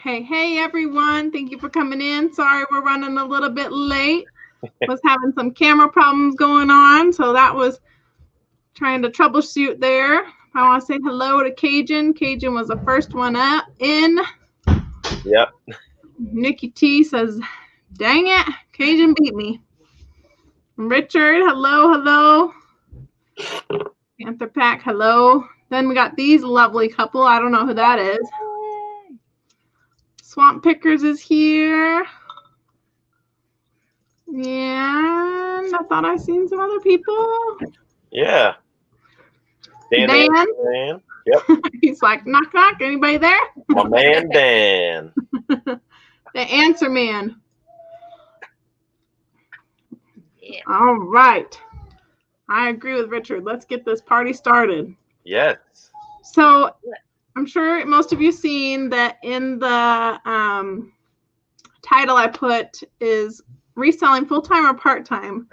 Hey, everyone. Thank you for coming in. Sorry, we're running a little bit late. Was having some camera problems going on, so that was trying to troubleshoot there. I want to say hello to Cajun. Cajun was the first one up in. Yep. Nikki T says, dang it, Cajun beat me. Richard, hello. Panther Pack, hello. Then we got these lovely couple. I don't know who that is. Swamp Pickers is here. And I thought I seen some other people. Yeah. Dan. Yep. He's like, knock, knock. Anybody there? My man, Dan. The answer man. Yeah. All right. I agree with Richard. Let's get this party started. Yes. So I'm sure most of you seen that in the title I put is reselling full-time or part-time.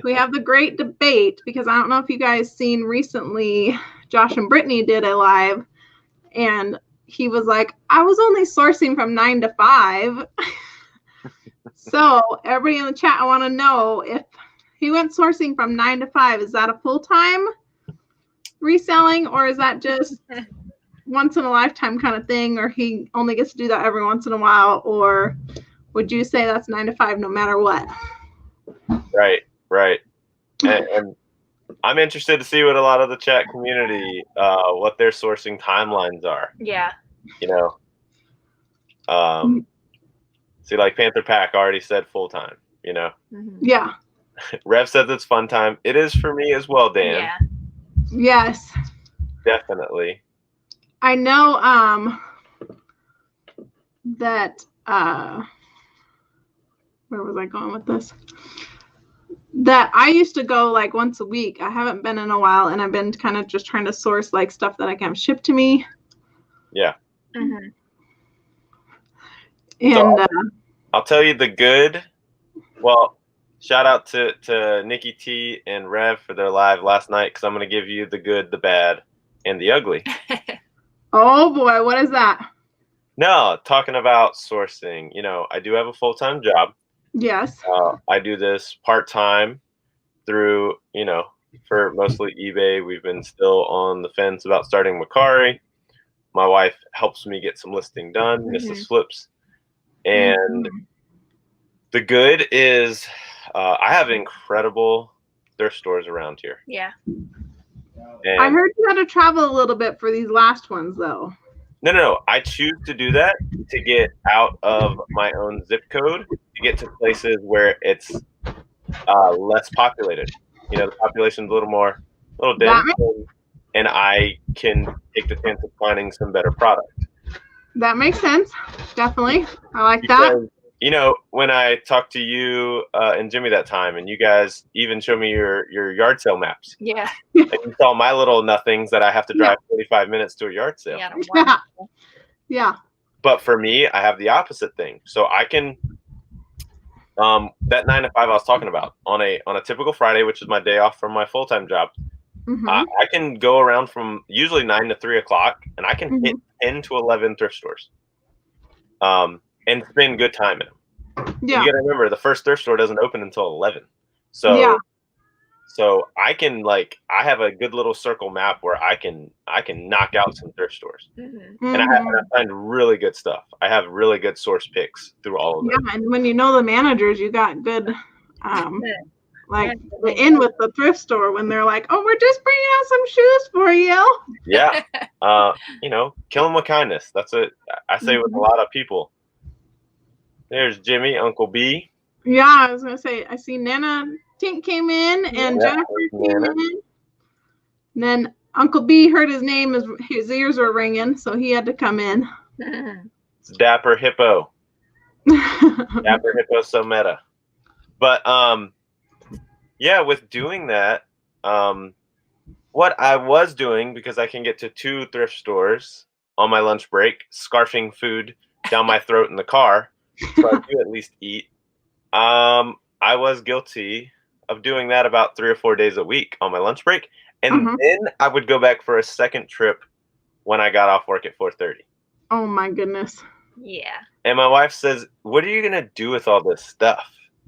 We have the great debate because I don't know if you guys seen recently, Josh and Brittany did a live and he was like, I was only sourcing from 9 to 5. So everybody in the chat, I want to know if he went sourcing from 9 to 5, is that a full-time reselling or is that just once in a lifetime kind of thing, or he only gets to do that every once in a while, or would you say that's 9 to 5 no matter what? Right. And I'm interested to see what a lot of the chat community, what their sourcing timelines are. Yeah. You know, see, like Panther Pack already said full time. You know. Mm-hmm. Yeah. Rev says it's fun time. It is for me as well, Dan. Yeah. Yes. Definitely. I know that where was I going with this? That I used to go like once a week. I haven't been in a while, and I've been kind of just trying to source like stuff that I can have shipped to me. Yeah. Mm-hmm. And so I'll tell you the good. Well, shout out to Nikki T and Rev for their live last night because I'm going to give you the good, the bad, and the ugly. Oh boy, what is that? No, talking about sourcing. You know, I do have a full-time job. Yes. I do this part-time through, you know, for mostly eBay. We've been still on the fence about starting Macari. My wife helps me get some listing done, Mrs. Flips. And the good is I have incredible thrift stores around here. Yeah. And I heard you had to travel a little bit for these last ones, though. No. I choose to do that to get out of my own zip code, to get to places where it's less populated. You know, the population's a little dense, and I can take the chance of finding some better product. That makes sense. Definitely. I like Because, that. you know, when I talked to you and Jimmy that time, and you guys even showed me your yard sale maps. Yeah. And you saw my little nothings that I have to drive 45 minutes to a yard sale. Yeah. But for me, I have the opposite thing. So I can that 9 to 5 I was talking about on a typical Friday, which is my day off from my full-time job. I can go around from usually 9 to 3 o'clock, and I can hit 10 to 11 thrift stores, and spend good time in them. Yeah. You got to remember, the first thrift store doesn't open until 11. So I can I have a good little circle map where I can knock out some thrift stores, and I find really good stuff. I have really good source picks through all of them. Yeah, and when you know the managers, you got good. Like the in with the thrift store when they're like, oh, we're just bringing out some shoes for you. Yeah. You know, kill them with kindness. That's what I say with a lot of people. There's Jimmy, Uncle B. Yeah, I was going to say, I see Nana Tink came in and Jennifer came in. And then Uncle B heard his name, his ears were ringing, so he had to come in. It's Dapper Hippo. Dapper Hippo so meta. But, yeah, with doing that, what I was doing, because I can get to 2 thrift stores on my lunch break, scarfing food down my throat in the car, so I do at least eat. I was guilty of doing that about 3 or 4 days a week on my lunch break, and then I would go back for a second trip when I got off work at 4:30. Oh my goodness! Yeah. And my wife says, "What are you gonna do with all this stuff?"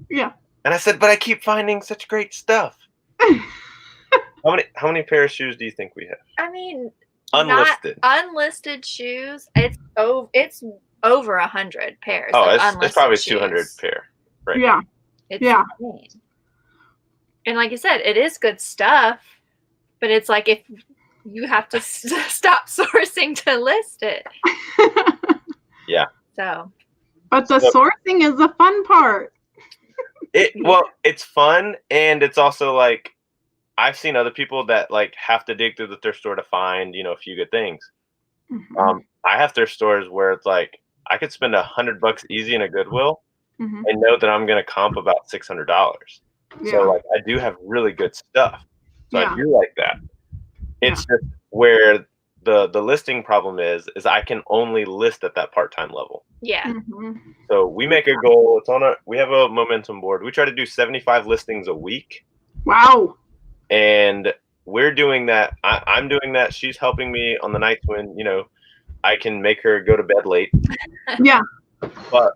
Yeah. And I said, "But I keep finding such great stuff." How many pair of shoes do you think we have? I mean, Unlisted. not unlisted shoes. It's over 100 pairs. Oh, of it's unlisted probably shoes. 200 pair. Right. Yeah. It's Yeah. insane. And like you said, it is good stuff, but it's like if you have to stop sourcing to list it. Yeah. So. But the sourcing is the fun part. Well, it's fun, and it's also like I've seen other people that like have to dig through the thrift store to find, a few good things. Mm-hmm. I have thrift stores where it's like I could spend $100 easy in a Goodwill Mm-hmm. and know that I'm going to comp about $600. Yeah. So like I do have really good stuff. So Yeah. I do like that. It's just where the listing problem is I can only list at that part-time level. Yeah. Mm-hmm. So we make a goal. We have a momentum board. We try to do 75 listings a week. Wow. And we're doing that. I'm doing that. She's helping me on the nights when, I can make her go to bed late. Yeah. But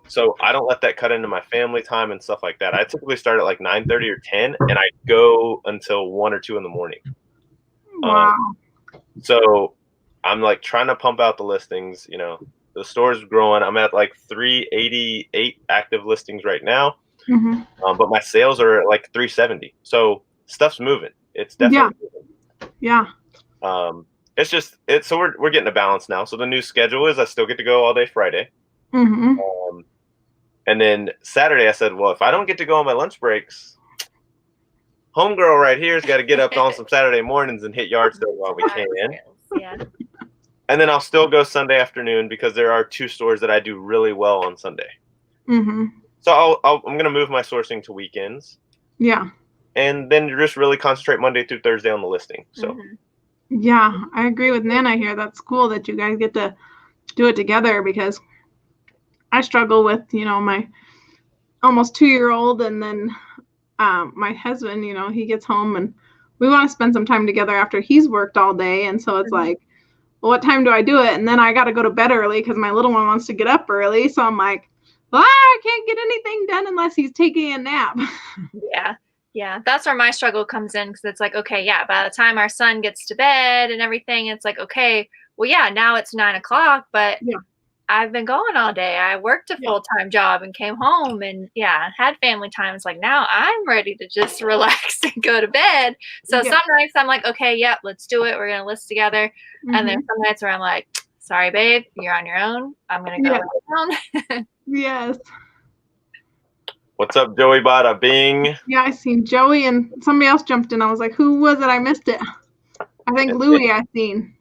so I don't let that cut into my family time and stuff like that. I typically start at like 9:30 or 10, and I go until 1 or 2 in the morning. Wow. So I'm like trying to pump out the listings. The store's growing. I'm at like 388 active listings right now. Mm-hmm. But my sales are at like 370. So stuff's moving. It's definitely moving. Yeah. So we're getting a balance now. So the new schedule is I still get to go all day Friday. Mm-hmm. And then Saturday I said, well, if I don't get to go on my lunch breaks, homegirl right here has got to get up on some Saturday mornings and hit yard sale while we can. Yeah. And then I'll still go Sunday afternoon because there are 2 stores that I do really well on Sunday. Mm-hmm. So I'm going to move my sourcing to weekends. Yeah. And then just really concentrate Monday through Thursday on the listing. So. Mm-hmm. Yeah, I agree with Nana here. That's cool that you guys get to do it together because I struggle with, my almost 2-year-old, and then my husband, he gets home and we want to spend some time together after he's worked all day. And so it's like, well, what time do I do it? And then I got to go to bed early because my little one wants to get up early. So I'm like, well, I can't get anything done unless he's taking a nap. Yeah. Yeah. That's where my struggle comes in, because it's like, okay, yeah, by the time our son gets to bed and everything, it's like, okay, well, yeah, now it's 9 o'clock, but I've been going all day. I worked a full-time job and came home and had family time. It's like, now I'm ready to just relax and go to bed. So some nights I'm like, okay, yep, let's do it. We're going to list together. Mm-hmm. And then some nights where I'm like, sorry, babe, you're on your own. I'm going to go down. Yes. What's up, Joey Bada Bing? Yeah, I seen Joey and somebody else jumped in. I was like, who was it? I missed it. I think Louie I seen.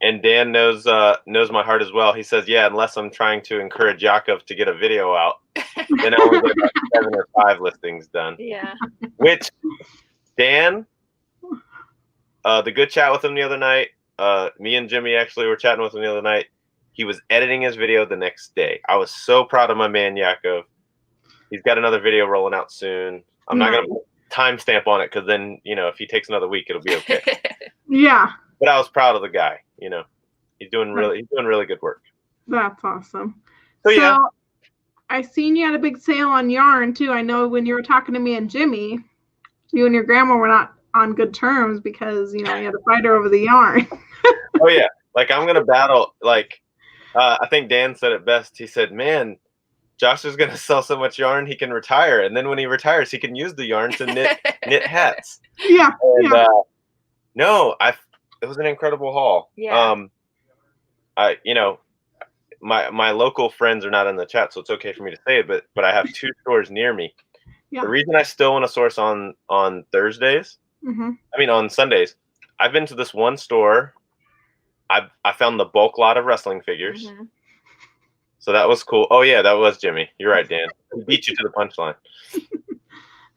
And Dan knows my heart as well. He says, yeah, unless I'm trying to encourage Yakov to get a video out, then I only get about 7 or 5 listings done. Yeah. Which, Dan, the good chat with him the other night, me and Jimmy actually were chatting with him the other night. He was editing his video the next day. I was so proud of my man, Yakov. He's got another video rolling out soon. I'm not going to put a timestamp on it because then, if he takes another week, it'll be okay. Yeah. But I was proud of the guy. He's doing really good work. That's awesome. So I seen you had a big sale on yarn too. I know when you were talking to me and Jimmy, you and your grandma were not on good terms because you had to fight her over the yarn. Oh yeah, like I'm gonna battle. Like I think Dan said it best. He said, "Man, Josh is gonna sell so much yarn he can retire, and then when he retires, he can use the yarn to knit hats." Yeah. And no, it was an incredible haul. Yeah. My local friends are not in the chat, so it's okay for me to say it, but I have 2 stores near me. Yeah. The reason I still want to source on Thursdays, on Sundays, I've been to this one store. I found the bulk lot of wrestling figures. Mm-hmm. So that was cool. Oh yeah, that was Jimmy. You're right, Dan. He beat you to the punchline.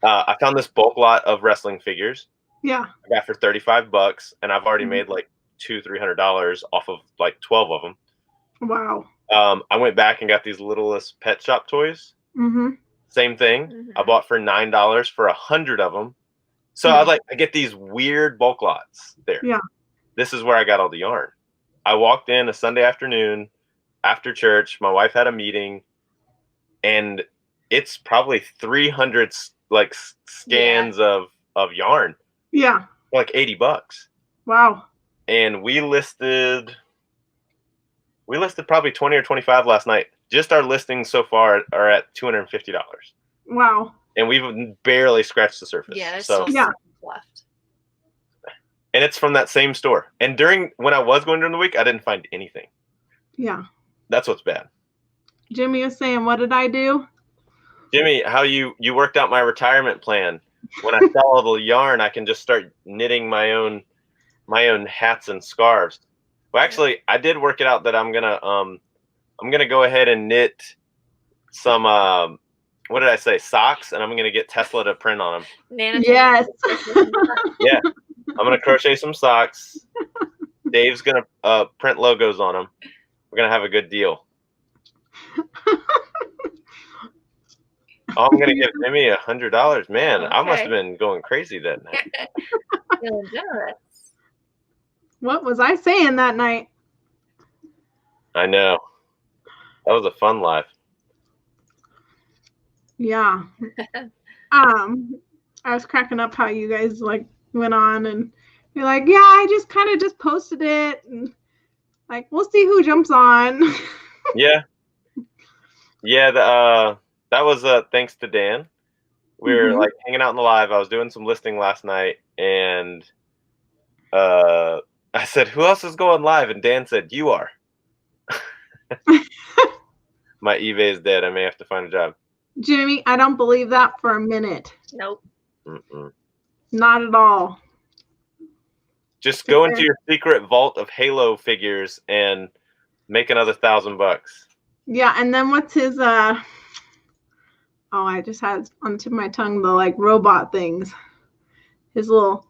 I found this bulk lot of wrestling figures. Yeah. I got for $35, and I've already made like $200-300 off of like 12 of them. Wow. I went back and got these littlest pet shop toys. Mm-hmm. Same thing. Mm-hmm. I bought for $9 for 100 of them. So I was like, I get these weird bulk lots there. Yeah. This is where I got all the yarn. I walked in a Sunday afternoon after church. My wife had a meeting, and it's probably 300 like scans of yarn. Yeah. Like $80. Wow. And we listed probably 20 or 25 last night. Just our listings so far are at $250. Wow. And we've barely scratched the surface. Yeah, there's so still left. And it's from that same store. And when I was going during the week, I didn't find anything. Yeah. That's what's bad. Jimmy was saying, what did I do? Jimmy, how you worked out my retirement plan. When I sell all the yarn, I can just start knitting my own hats and scarves. Well, actually, I did work it out that I'm gonna go ahead and knit some what did I say, socks, and I'm gonna get Tesla to print on them. Yes. Yeah, I'm gonna crochet some socks. Dave's gonna print logos on them. We're gonna have a good deal. Oh, I'm gonna give Jimmy $100. Man, okay. I must have been going crazy that night. Feeling generous. What was I saying that night? I know. That was a fun life. Yeah. I was cracking up how you guys like went on and you're like, yeah, I just kind of just posted it and like we'll see who jumps on. Yeah. Yeah, that was thanks to Dan. We were like hanging out in the live. I was doing some listing last night and I said, who else is going live? And Dan said, you are. My eBay is dead. I may have to find a job. Jimmy, I don't believe that for a minute. Nope. Mm-mm. Not at all. Just go into your secret vault of Halo figures and make another $1,000. Yeah, and then what's his I just had on the tip of my tongue the like robot things. His little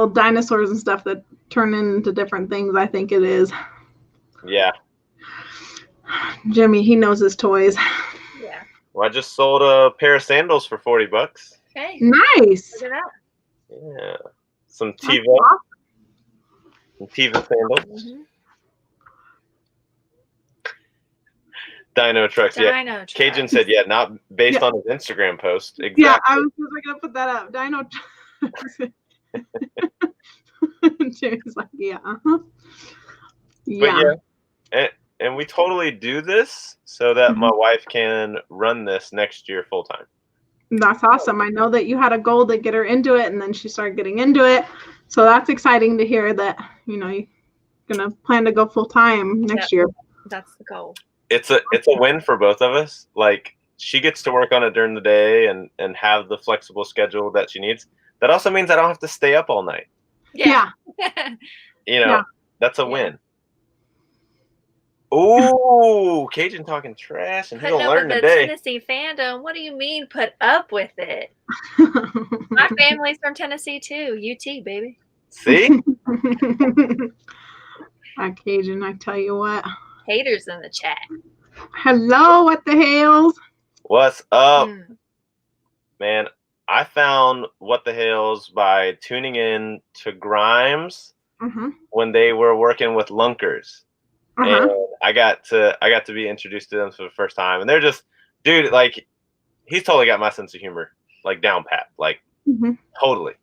dinosaurs and stuff that turn into different things, I think it is. Yeah. Jimmy, he knows his toys. Yeah. Well, I just sold a pair of sandals for $40. Okay. Nice. Look at that. Yeah. Some Tiva. Some Tiva sandals. Mm-hmm. Dino trucks. Yeah. Trucks. Cajun said, yeah, not based on his Instagram post. Exactly. Yeah, I was going to put that up. Dino trucks. Jimmy's like, yeah. Yeah. But and we totally do this so that my wife can run this next year full time. That's awesome. I know that you had a goal to get her into it, and then she started getting into it. So that's exciting to hear that, you're going to plan to go full time next year. That's the goal. It's a win for both of us. Like, she gets to work on it during the day and have the flexible schedule that she needs. That also means I don't have to stay up all night. Yeah. That's a win. Ooh, Cajun talking trash, and he'll learn today. Tennessee fandom. What do you mean put up with it? My family's from Tennessee too. UT, baby. See? Cajun, I tell you what. Haters in the chat. Hello, what the hells? What's up? Man, I found What the Hells by tuning in to Grimes when they were working with Lunkers. And I got to be introduced to them for the first time, and they're just, dude, like, he's totally got my sense of humor, like, down pat, like, totally.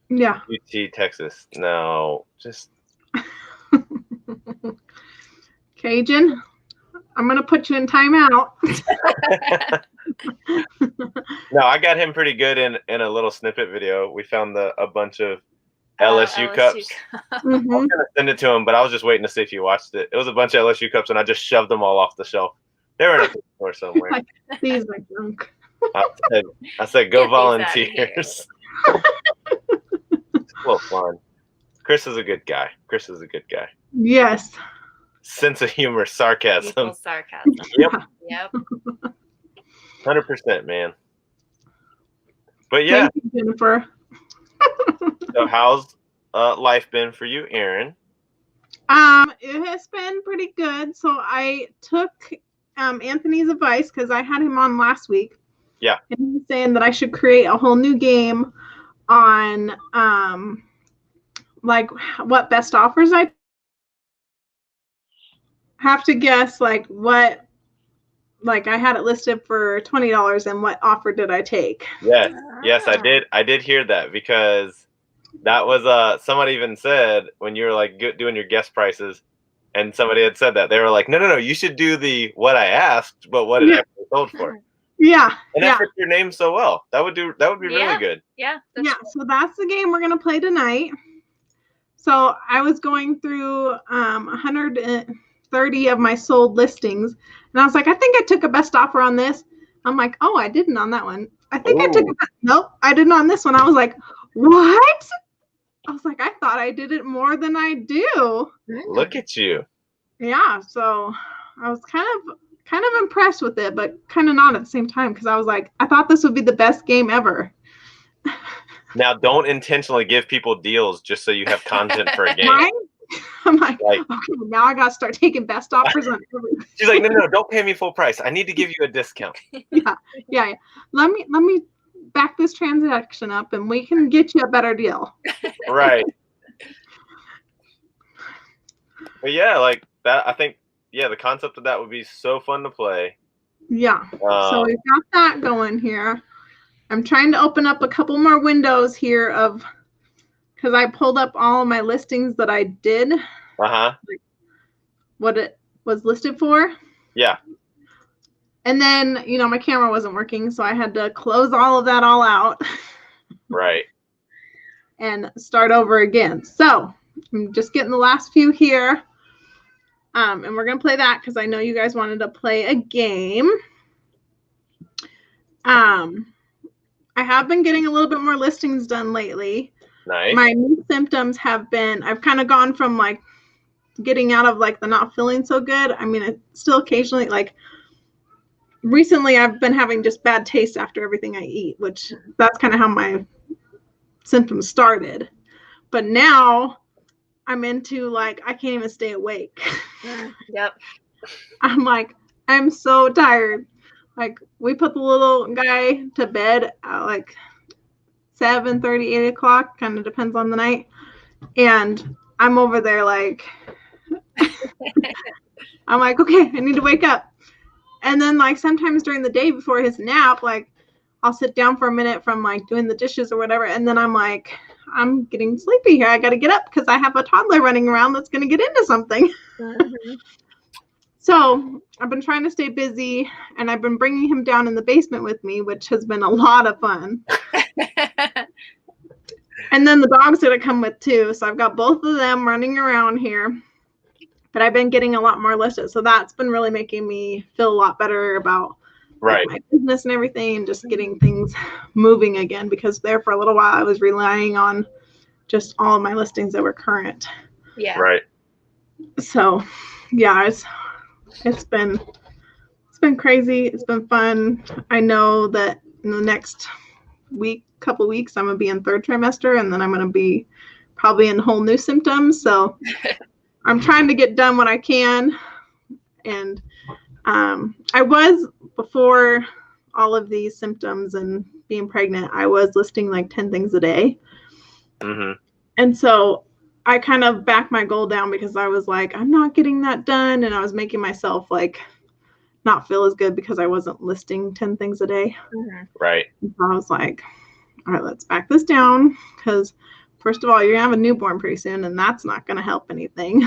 Yeah. UT, Texas. No, just. Cajun, I'm gonna put you in timeout. No, I got him pretty good in a little snippet video. We found a bunch of LSU cups. I was gonna send it to him, but I was just waiting to see if he watched it. It was a bunch of LSU cups, and I just shoved them all off the shelf. They were in a store somewhere. Like, these are junk. I said, go volunteers. It's a little fun. Chris is a good guy. Yes. Sense of humor, sarcasm. Equal sarcasm. Yep. 100%, man. But yeah. Thank you, Jennifer. So how's life been for you, Erin? It has been pretty good. So I took Anthony's advice because I had him on last week. Yeah. And he was saying that I should create a whole new game on like what best offers I have to guess like what, like I had it listed for $20 and what offer did I take? Yes, I did hear that, because that was somebody even said when you were like doing your guest prices, and somebody had said that they were like, no, you should do the what I asked, but what it actually sold for. Yeah. And that fits your name so well. That would be really good. Yeah. So that's the game we're gonna play tonight. So I was going through 130 of my sold listings, and I was like, I think I took a best offer on this. I'm like, oh, I didn't on that one. I think I took nope, I didn't on this one. I was like, what? I was like, I thought I did it more than I do. Look at you. Yeah, so I was kind of impressed with it, but kind of not at the same time, because I was like, I thought this would be the best game ever. Now, don't intentionally give people deals just so you have content for a game. Right? I'm like, okay, now I got to start taking best offers on everything. She's like, no, don't pay me full price. I need to give you a discount. Yeah. Let me back this transaction up, and we can get you a better deal. Right. But yeah, like that, I think, the concept of that would be so fun to play. Yeah. So we've got that going here. I'm trying to open up a couple more windows here because I pulled up all of my listings that I did. Like what it was listed for. Yeah. And then, my camera wasn't working, so I had to close all of that all out. Right. And start over again. So I'm just getting the last few here. And we're going to play that because I know you guys wanted to play a game. I have been getting a little bit more listings done lately. Nice. My new symptoms have been, I've kind of gone from like getting out of like the not feeling so good. I mean, it's still occasionally like recently I've been having just bad taste after everything I eat, which that's kind of how my symptoms started. But now I'm into like, I can't even stay awake. Yep. I'm like, I'm so tired. Like we put the little guy to bed at like 7:30, 8 o'clock, kind of depends on the night. And I'm over there like, I'm like, okay, I need to wake up. And then like sometimes during the day before his nap, like I'll sit down for a minute from like doing the dishes or whatever. And then I'm like, I'm getting sleepy here. I got to get up because I have a toddler running around that's going to get into something. Mm-hmm. So I've been trying to stay busy, and I've been bringing him down in the basement with me, which has been a lot of fun. And then the dog's going to come with too. So I've got both of them running around here, but I've been getting a lot more listed. So that's been really making me feel a lot better about like, my business and everything, and just getting things moving again, because there for a little while I was relying on just all of my listings that were current. Yeah. Right. So yeah, it's been crazy. It's been fun. I know that in the next couple weeks, I'm gonna be in third trimester, and then I'm gonna be probably in whole new symptoms. So I'm trying to get done what I can. And I was, before all of these symptoms and being pregnant, I was listing like 10 things a day. Mm-hmm. And so I kind of backed my goal down because I was like, I'm not getting that done. And I was making myself like not feel as good because I wasn't listing 10 things a day. Mm-hmm. Right. And so I was like, all right, let's back this down, because first of all, you're going to have a newborn pretty soon, and that's not going to help anything.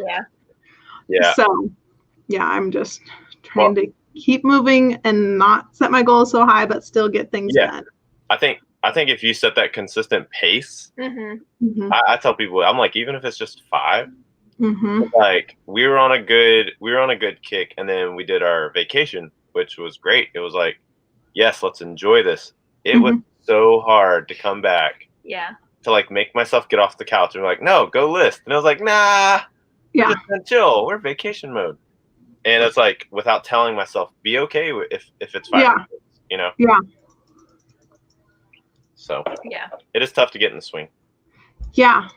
Yeah. Yeah. So yeah, I'm just trying to keep moving and not set my goals so high, but still get things done. I think if you set that consistent pace, Mm-hmm. I tell people, I'm like, even if it's just 5, Mm-hmm. like we were on a good kick, and then we did our vacation, which was great. It was like, yes, let's enjoy this. It was so hard to come back. Yeah. To like make myself get off the couch and be like, no, go list. And I was like, nah, Yeah. just gonna chill. We're vacation mode. And it's like, without telling myself, be okay if it's 5 minutes, you know? Yeah. So Yeah. it is tough to get in the swing. Yeah.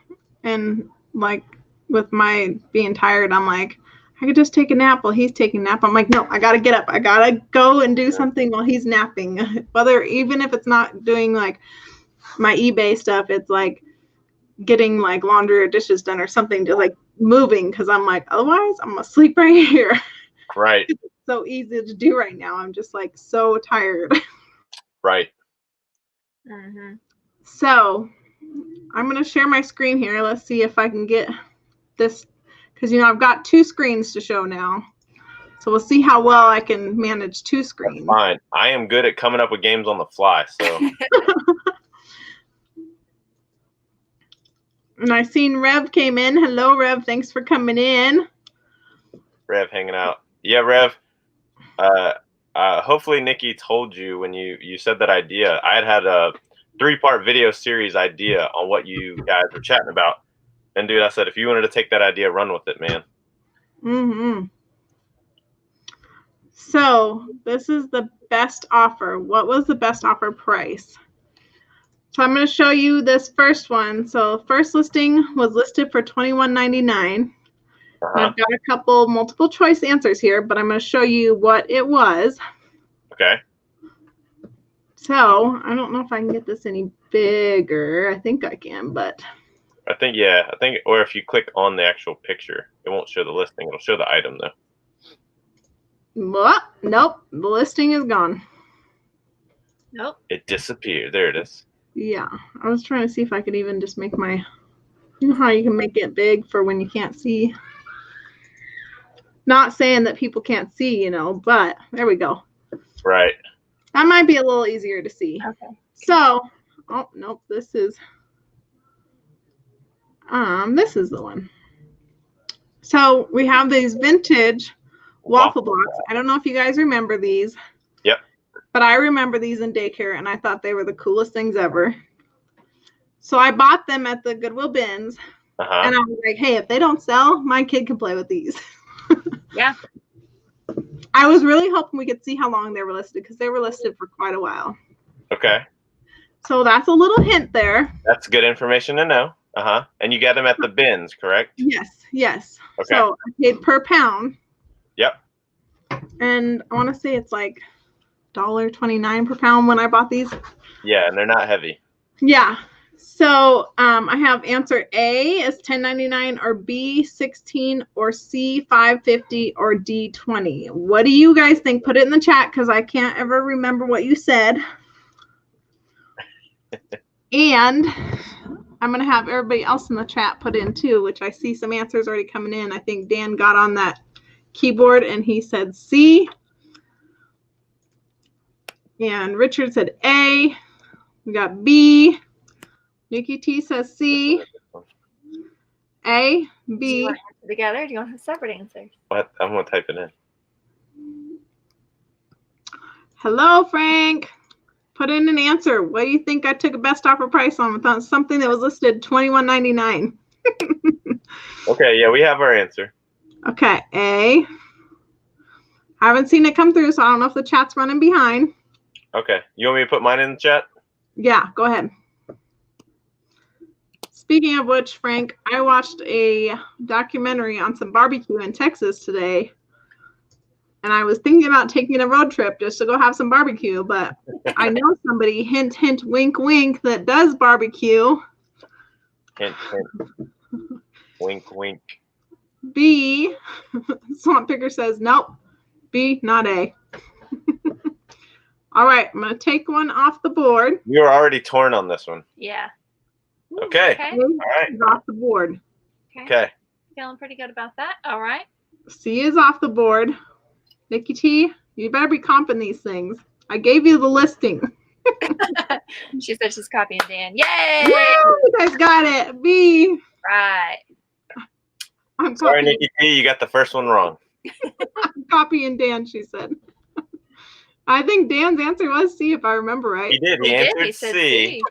And like with my being tired, I'm like, I could just take a nap while he's taking a nap. I'm like, no, I got to get up. I got to go and do something while he's napping. Even if it's not doing like my eBay stuff, it's like getting like laundry or dishes done or something to like moving because I'm like, otherwise I'm gonna sleep right here. Right. It's so easy to do right now. I'm just like so tired. Right. Mm-hmm. So I'm gonna share my screen here. Let's see if I can get this, because I've got 2 screens to show now. So we'll see how well I can manage 2 screens. That's fine. I am good at coming up with games on the fly. So. And I seen Rev came in. Hello, Rev. Thanks for coming in. Rev hanging out. Yeah, Rev. Hopefully Nikki told you when you said that idea. I had a 3-part video series idea on what you guys were chatting about. And dude, I said, if you wanted to take that idea, run with it, man. Mm-hmm. So this is the best offer. What was the best offer price? So I'm going to show you this first one. So first listing was listed for $21.99. I've got a couple multiple choice answers here, but I'm going to show you what it was. Okay. So I don't know if I can get this any bigger. I think I can, but I think, or if you click on the actual picture, it won't show the listing. It'll show the item though. what? Nope. The listing is gone. Nope. It disappeared. There it is. Yeah. I was trying to see if I could even just make my, how you can make it big for when you can't see. Not saying that people can't see, but there we go. Right. That might be a little easier to see. Okay. So, oh, nope, this is the one. So we have these vintage waffle blocks. I don't know if you guys remember these. Yep. But I remember these in daycare, and I thought they were the coolest things ever. So I bought them at the Goodwill bins, and I was like, hey, if they don't sell, my kid can play with these. Yeah. I was really hoping we could see how long they were listed, because they were listed for quite a while. Okay. So that's a little hint there. That's good information to know. And you got them at the bins, correct? Yes. Okay. So I paid per pound. Yep. And I want to say it's like $1.29 per pound when I bought these. Yeah, and they're not heavy. Yeah. So I have answer A is $10.99, or B $16, or C $5.50, or D $20. What do you guys think? Put it in the chat, because I can't ever remember what you said. And I'm going to have everybody else in the chat put in too, which I see some answers already coming in. I think Dan got on that keyboard and he said C. And Richard said A. We got B. Nikki T says C. A, B. Do you want to answer together? Do you want separate answers? What? I'm going to type it in. Hello, Frank. Put in an answer. What do you think I took a best offer price on without something that was listed $21.99? Okay, yeah, we have our answer. Okay, A. I haven't seen it come through, so I don't know if the chat's running behind. Okay, you want me to put mine in the chat? Yeah, go ahead. Speaking of which, Frank, I watched a documentary on some barbecue in Texas today, and I was thinking about taking a road trip just to go have some barbecue, but I know somebody, hint, hint, wink, wink, that does barbecue. Hint, hint. Wink, wink. B, Swamp Picker says, nope. B, not A. All right, I'm going to take one off the board. You were already torn on this one. Yeah. Okay. Okay. All right. Off the board. Okay. Feeling pretty good about that. All right. C is off the board. Nikki T, you better be comping these things. I gave you the listing. She said she's copying Dan. Yay! Woo, you guys got it. B. Right. I'm Sorry, copying, Nikki T, you got the first one wrong. I'm copying Dan, she said. I think Dan's answer was C, if I remember right. He did. He answered He said C.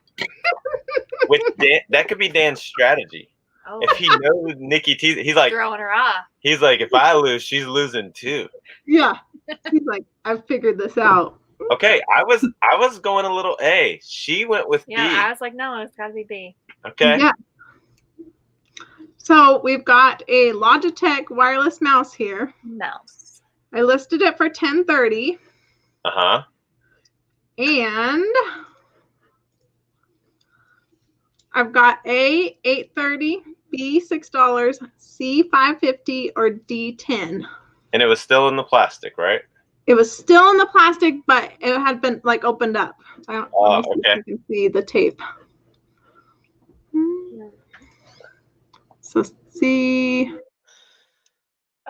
Which Dan, that could be Dan's strategy. Oh, If he knows Nikki T, he's like, throwing her off. if I lose, she's losing too. Yeah. He's like, I've figured this out. Okay, I was going a little A. She went with Yeah, B. I was like, no, it's got to be B. Okay. Yeah. So we've got a Logitech wireless mouse here. Mouse. I listed it for $10.30. Uh-huh. And I've got A $8.30, B, $6, C, $5.50, or D, $10. And it was still in the plastic, right? It was still in the plastic, but it had been like opened up. So I don't know if you can see the tape. So C.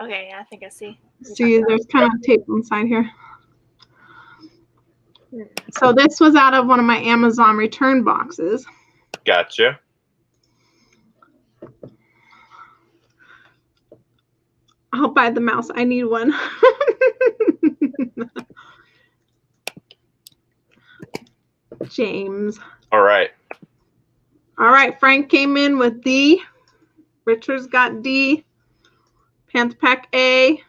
Okay, yeah, I think I see. See, there's kind of tape inside here. So this was out of one of my Amazon return boxes. Gotcha. I'll buy the mouse. I need one. James. All right. All right. Frank came in with D. Richard's got D. Panther Pack A.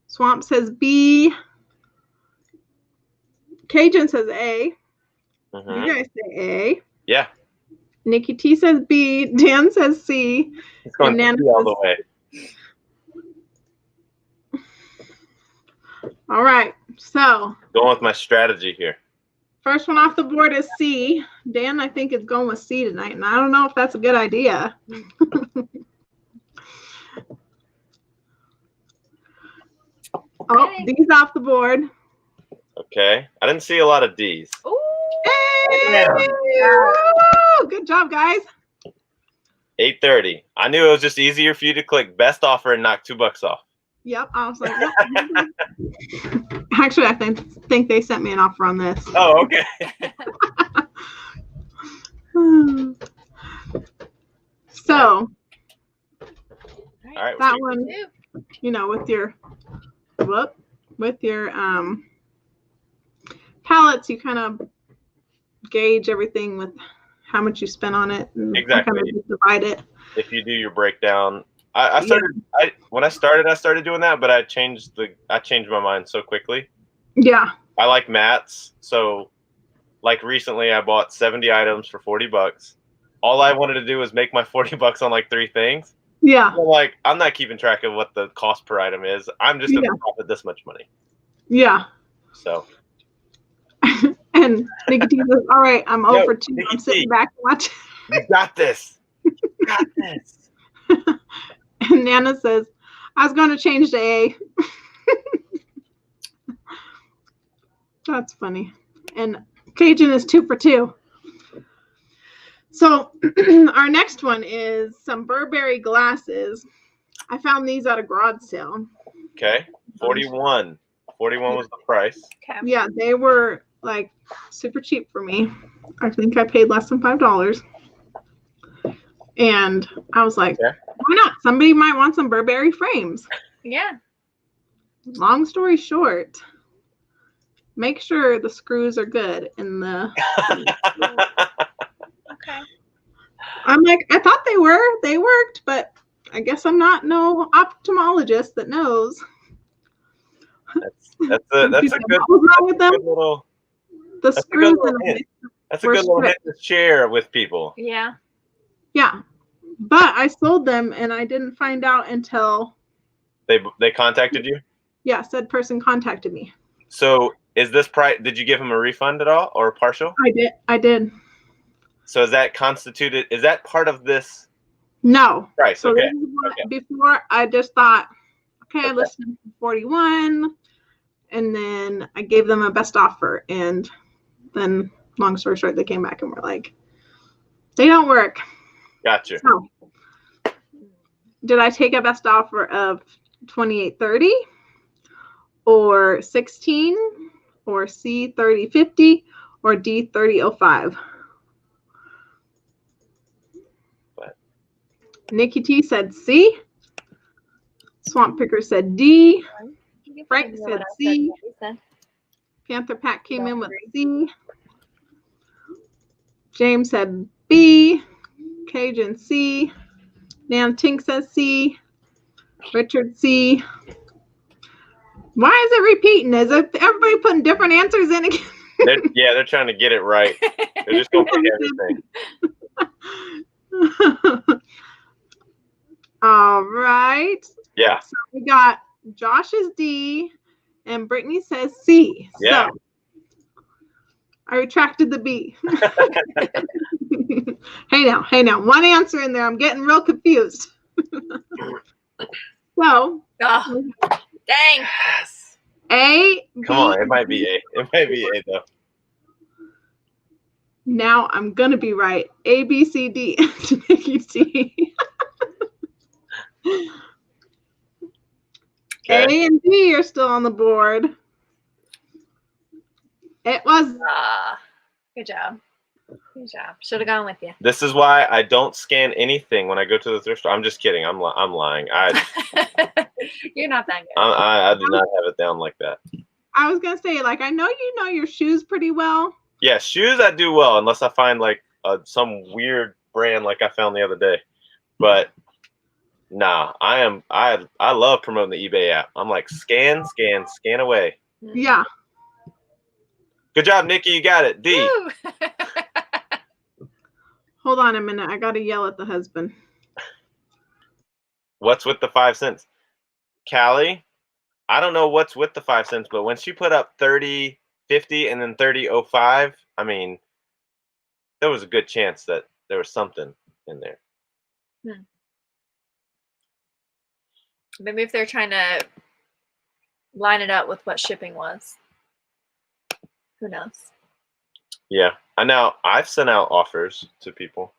Swamp says B. Cajun says A. You guys say A. Yeah. Nikki T says B. Dan says C. It's going to B all the way. All right. So. Going with my strategy here. First one off the board is C. Dan, I think, is going with C tonight, and I don't know if that's a good idea. Oh, D's off the board. Okay. I didn't see a lot of D's. Ooh. Hey! Woo! Good job, guys. 8:30. I knew it was just easier for you to click best offer and knock $2 off. Yep. I was like, yep. Actually, I think they sent me an offer on this. Oh, okay. So, all right, that one, you know, with your pallets, you kind of gauge everything with how much you spent on it. And exactly. Kind of divide it. If you do your breakdown, when I started doing that, but I changed my mind so quickly. Yeah. I like mats, so like recently I bought 70 items for $40. All I wanted to do was make my $40 on like 3 things. Yeah. So like I'm not keeping track of what the cost per item is. I'm just gonna profit this much money. Yeah. So. And Nikki T says, "All right, I'm over 2. Nikki I'm sitting back and watching." You got this. You got this. And Nana says, "I was going to change to A." That's funny. And Cajun is 2 for 2. So our next one is some Burberry glasses. I found these at a garage sale. Okay. 41. 41 was the price. Okay. Yeah, they were like super cheap for me. I think I paid less than $5. And I was like, why not? Somebody might want some Burberry frames. Yeah. Long story short, make sure the screws are good in the. Okay. I'm like, I thought they worked, but I guess I'm not no ophthalmologist that knows. That's a good little. The screws That's a good little hint to share with people. Yeah. Yeah, but I sold them and I didn't find out until they contacted you. Yeah, said person contacted me. So is this price? Did you give him a refund at all or partial? I did. So is that constituted? Is that part of this? No. Price. So okay. Before I just thought, okay, I listened to 41, and then I gave them a best offer, and then long story short, they came back and were like, they don't work. Gotcha. So, did I take a best offer of $28.30 or $16 or C $30.50 or D $30.05? What? Nikki T said C. Swamp Picker said D. Frank said C. Panther Pack came in with C. James said B. Cajun C. Nan Tink says C. Richard C. Why is it repeating? Is it everybody putting different answers in again? They're trying to get it right. They're just going to pick everything. All right. Yeah. So we got Josh's D and Brittany says C. Yeah. So I retracted the B. Hey now. One answer in there. I'm getting real confused. So. Oh, dang. Yes. A. Come on, it might be A. It might be A though. Now I'm gonna be right. A, B, C, D. C. Okay. A and B are still on the board. It was. Good job. Good job. Should have gone with you. This is why I don't scan anything when I go to the thrift store. I'm just kidding. I'm lying. You're not that good. I do not have it down like that. I was gonna say, like, I know you know your shoes pretty well. Yeah, shoes I do well unless I find like some weird brand like I found the other day. But nah, I love promoting the eBay app. I'm like scan away. Yeah. Good job, Nikki. You got it. D. Hold on a minute. I gotta yell at the husband. What's with the 5 cents? Callie, I don't know what's with the 5 cents, but when she put up 30.50 and then 30.05, I mean, there was a good chance that there was something in there. Maybe if they're trying to line it up with what shipping was. Who knows? Yeah. I've sent out offers to people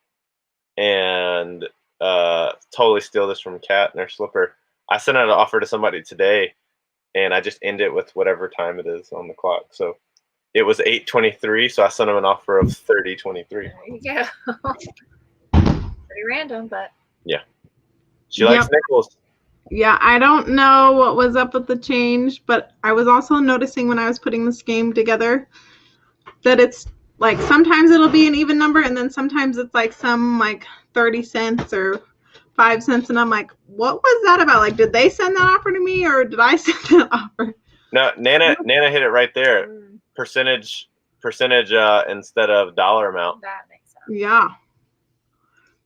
and totally steal this from Kat and her slipper. I sent out an offer to somebody today and I just end it with whatever time it is on the clock. So it was 8:23, so I sent them an offer of 30.23. There you go. Pretty random, but yeah. She likes nickels. Yeah, I don't know what was up with the change, but I was also noticing when I was putting this game together that it's like sometimes it'll be an even number and then sometimes it's like some like 30 cents or 5 cents, and I'm like, what was that about? Like, did they send that offer to me or did I send that offer? No, Nana hit it right there. Percentage instead of dollar amount. that makes sense. Yeah.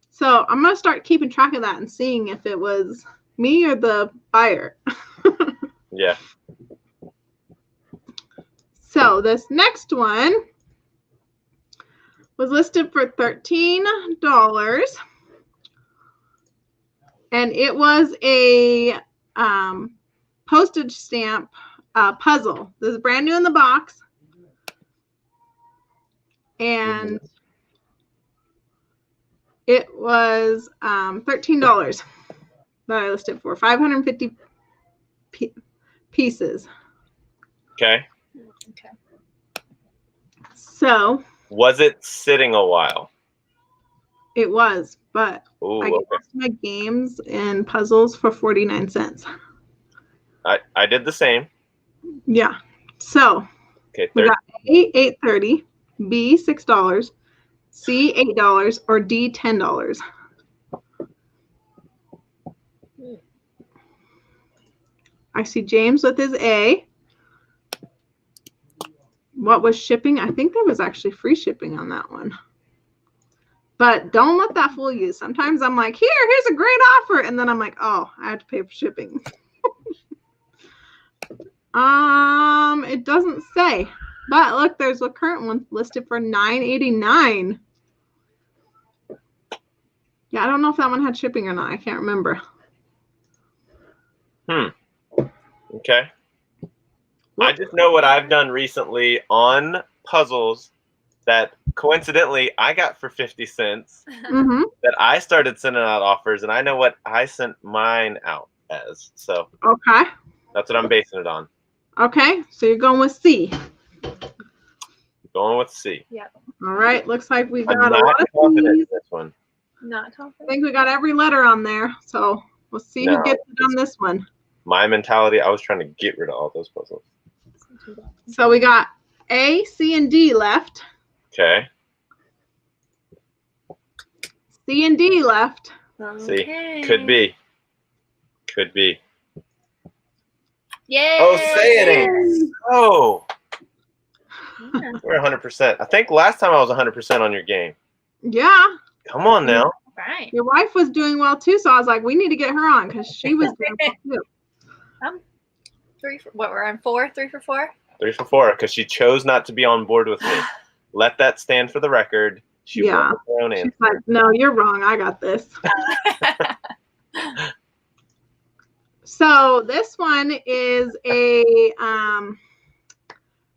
So I'm gonna start keeping track of that and seeing if it was me or the buyer. Yeah. So this next one was listed for $13. And it was a postage stamp puzzle. This is brand new in the box. And it was $13 that I listed for 550 pieces. Okay. So was it sitting a while? It was, but Ooh, I got my games and puzzles for 49 cents. I did the same. Yeah. So okay, we got A, $8.30, B, $6, C, $8, or D, $10. I see James with his A. What was shipping? I think there was actually free shipping on that one. But don't let that fool you. Sometimes I'm like, here's a great offer. And then I'm like, oh, I have to pay for shipping. It doesn't say. But look, there's a current one listed for $9.89. Yeah, I don't know if that one had shipping or not. I can't remember. Okay. I just know what I've done recently on puzzles that coincidentally I got for 50 cents that I started sending out offers, and I know what I sent mine out as. So okay, that's what I'm basing it on. Okay, so you're going with C. Going with C. Yep. All right, looks like we got I'm a lot of confident C's. in this one. Not confident. I think we got every letter on there, so we'll see who gets it on this one. My mentality, I was trying to get rid of all those puzzles. So we got A, C, and D left. Okay. C and D left. Okay. See, could be. Could be. Yay! Oh, say it ain't. Oh. We're 100%. I think last time I was 100% on your game. Yeah. Come on now. Right. Your wife was doing well too, so I was like, we need to get her on because she was doing well too. 3 for what? We're on 4. 3 for 4. 3 for 4 because she chose not to be on board with me. Let that stand for the record. She went with her own She's answer. like, no, you're wrong. I got this. So this one is a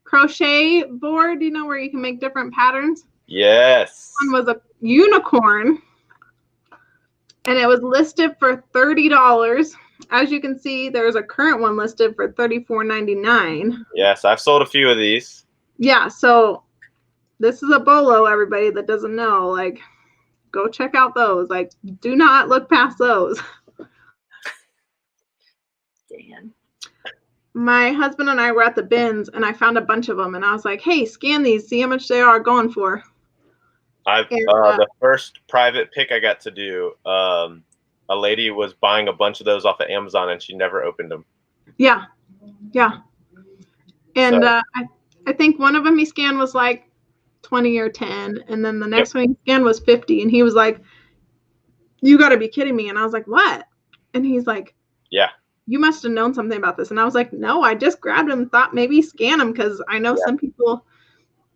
crochet board, you know, where you can make different patterns. Yes. This one was a unicorn, and it was listed for $30. As you can see, there's a current one listed for $34.99. Yes, I've sold a few of these. Yeah, so this is a bolo, everybody that doesn't know. Like, go check out those. Like, do not look past those. Dan. My husband and I were at the bins, and I found a bunch of them, and I was like, hey, scan these, see how much they are going for. The first private pick I got to do, a lady was buying a bunch of those off of Amazon, and she never opened them. Yeah. And So. I think one of them he scanned was like 20 or 10, and then the next one he scanned was 50, and he was like, you got to be kidding me. And I was like, what? And he's like, yeah, you must have known something about this. And I was like, no, I just grabbed them, thought maybe scan them, because I know some people,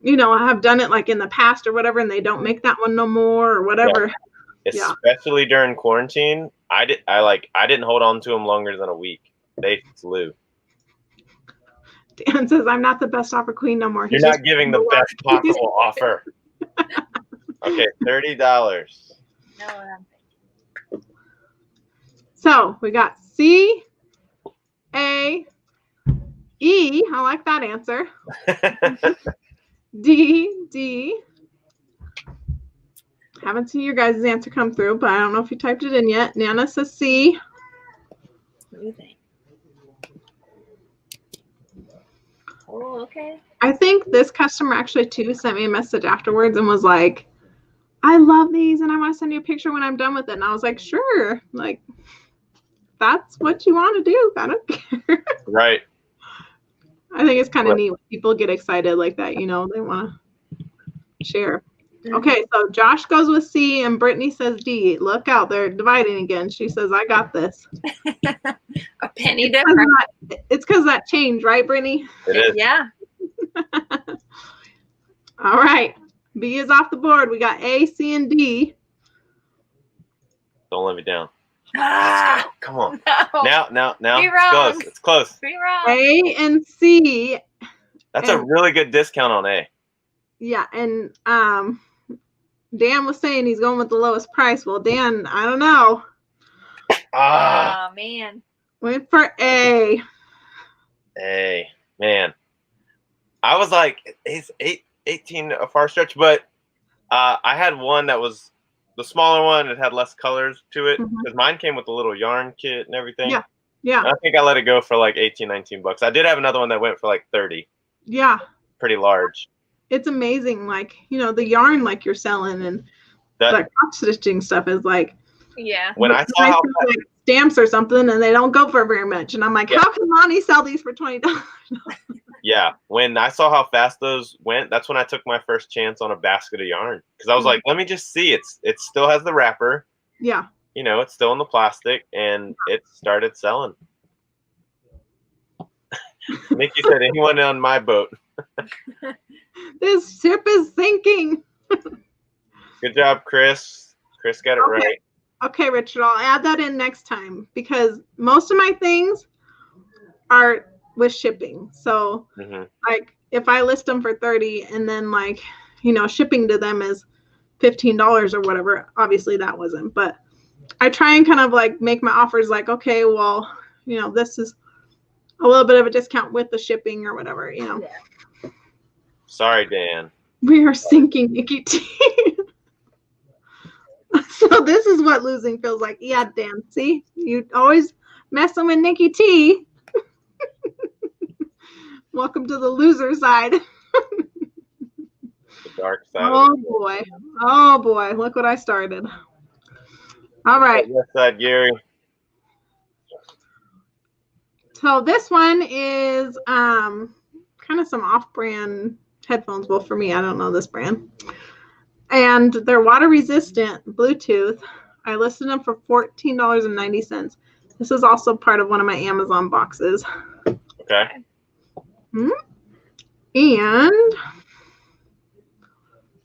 you know, have done it like in the past or whatever, and they don't make that one no more or whatever. Yeah. Especially during quarantine, I didn't hold on to them longer than a week. They flew. Dan says, I'm not the best offer queen no more. You're not giving the best possible offer. Okay, $30. No, so we got C, A, E. I like that answer. D. Haven't seen your guys' answer come through, but I don't know if you typed it in yet. Nana says C. What do you think? Oh, okay. I think this customer actually too sent me a message afterwards and was like, I love these and I want to send you a picture when I'm done with it. And I was like, sure. Like, that's what you want to do. I don't care. Right. I think it's kind of neat when people get excited like that, you know, they want to share. Okay, so Josh goes with C and Brittany says D. Look out, they're dividing again. She says, I got this. A penny difference. It's because that changed, right, Brittany? It is. Yeah. All right. B is off the board. We got A, C, and D. Don't let me down. Ah, come on. No. Now. Be wrong. It's close. Be wrong. A and C. That's a really good discount on A. Yeah, and Dan was saying he's going with the lowest price. Well, Dan, I don't know. Oh, man. Went for A. A. Man. I was like, is 18 a far stretch? But I had one that was the smaller one. It had less colors to it. Because mine came with a little yarn kit and everything. Yeah. And I think I let it go for like 18, 19 bucks. I did have another one that went for like 30. Yeah. Pretty large. It's amazing, like, you know, the yarn like you're selling and the crop stitching stuff is like, when I saw how like stamps or something and they don't go for very much, and I'm like, how can Lonnie sell these for $20? Yeah, when I saw how fast those went, that's when I took my first chance on a basket of yarn, because I was like, let me just see. It still has the wrapper. Yeah, you know, it's still in the plastic, and it started selling. Nikki said, anyone on my boat? This ship is sinking. Good job, Chris. Chris got it right. Okay, Richard, I'll add that in next time, because most of my things are with shipping. So like if I list them for 30 and then like, you know, shipping to them is $15 or whatever, obviously that wasn't, but I try and kind of like make my offers like, okay, well, you know, this is a little bit of a discount with the shipping or whatever, you know. Sorry, Dan. We are sinking, Nikki T. So this is what losing feels like. Yeah, Dan. See, you always messing with Nikki T. Welcome to the loser side. The dark side. Oh boy. Oh boy. Look what I started. All right. Left side, Gary. So this one is kind of some off-brand headphones. Well, for me, I don't know this brand. And they're water resistant Bluetooth. I listed them for $14.90. This is also part of one of my Amazon boxes. Okay. And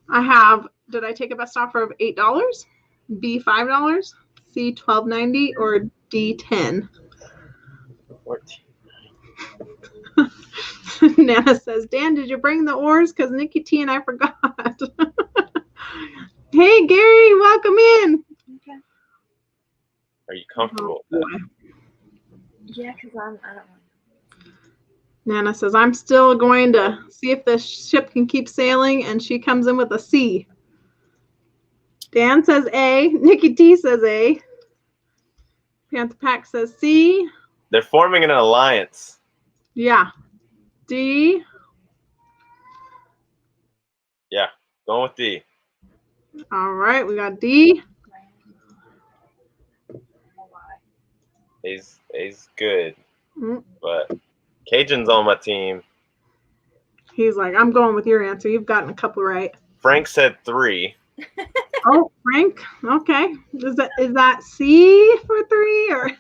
I have did I take a best offer of $8, B $5, C $12.90, or D $10? 14. Nana says, Dan, did you bring the oars? Because Nikki T and I forgot. Hey, Gary, welcome in. Okay. Are you comfortable with that? Yeah, because I don't know. Nana says, I'm still going to see if the ship can keep sailing, and she comes in with a C. Dan says A. Nikki T says A. Panther Pack says C. They're forming an alliance. Yeah. D. Yeah, going with D. All right, we got D. A's good, Mm. but Cajun's on my team. He's like, I'm going with your answer. You've gotten a couple right. Frank said 3. Oh, Frank. Okay. Is that C for 3 or?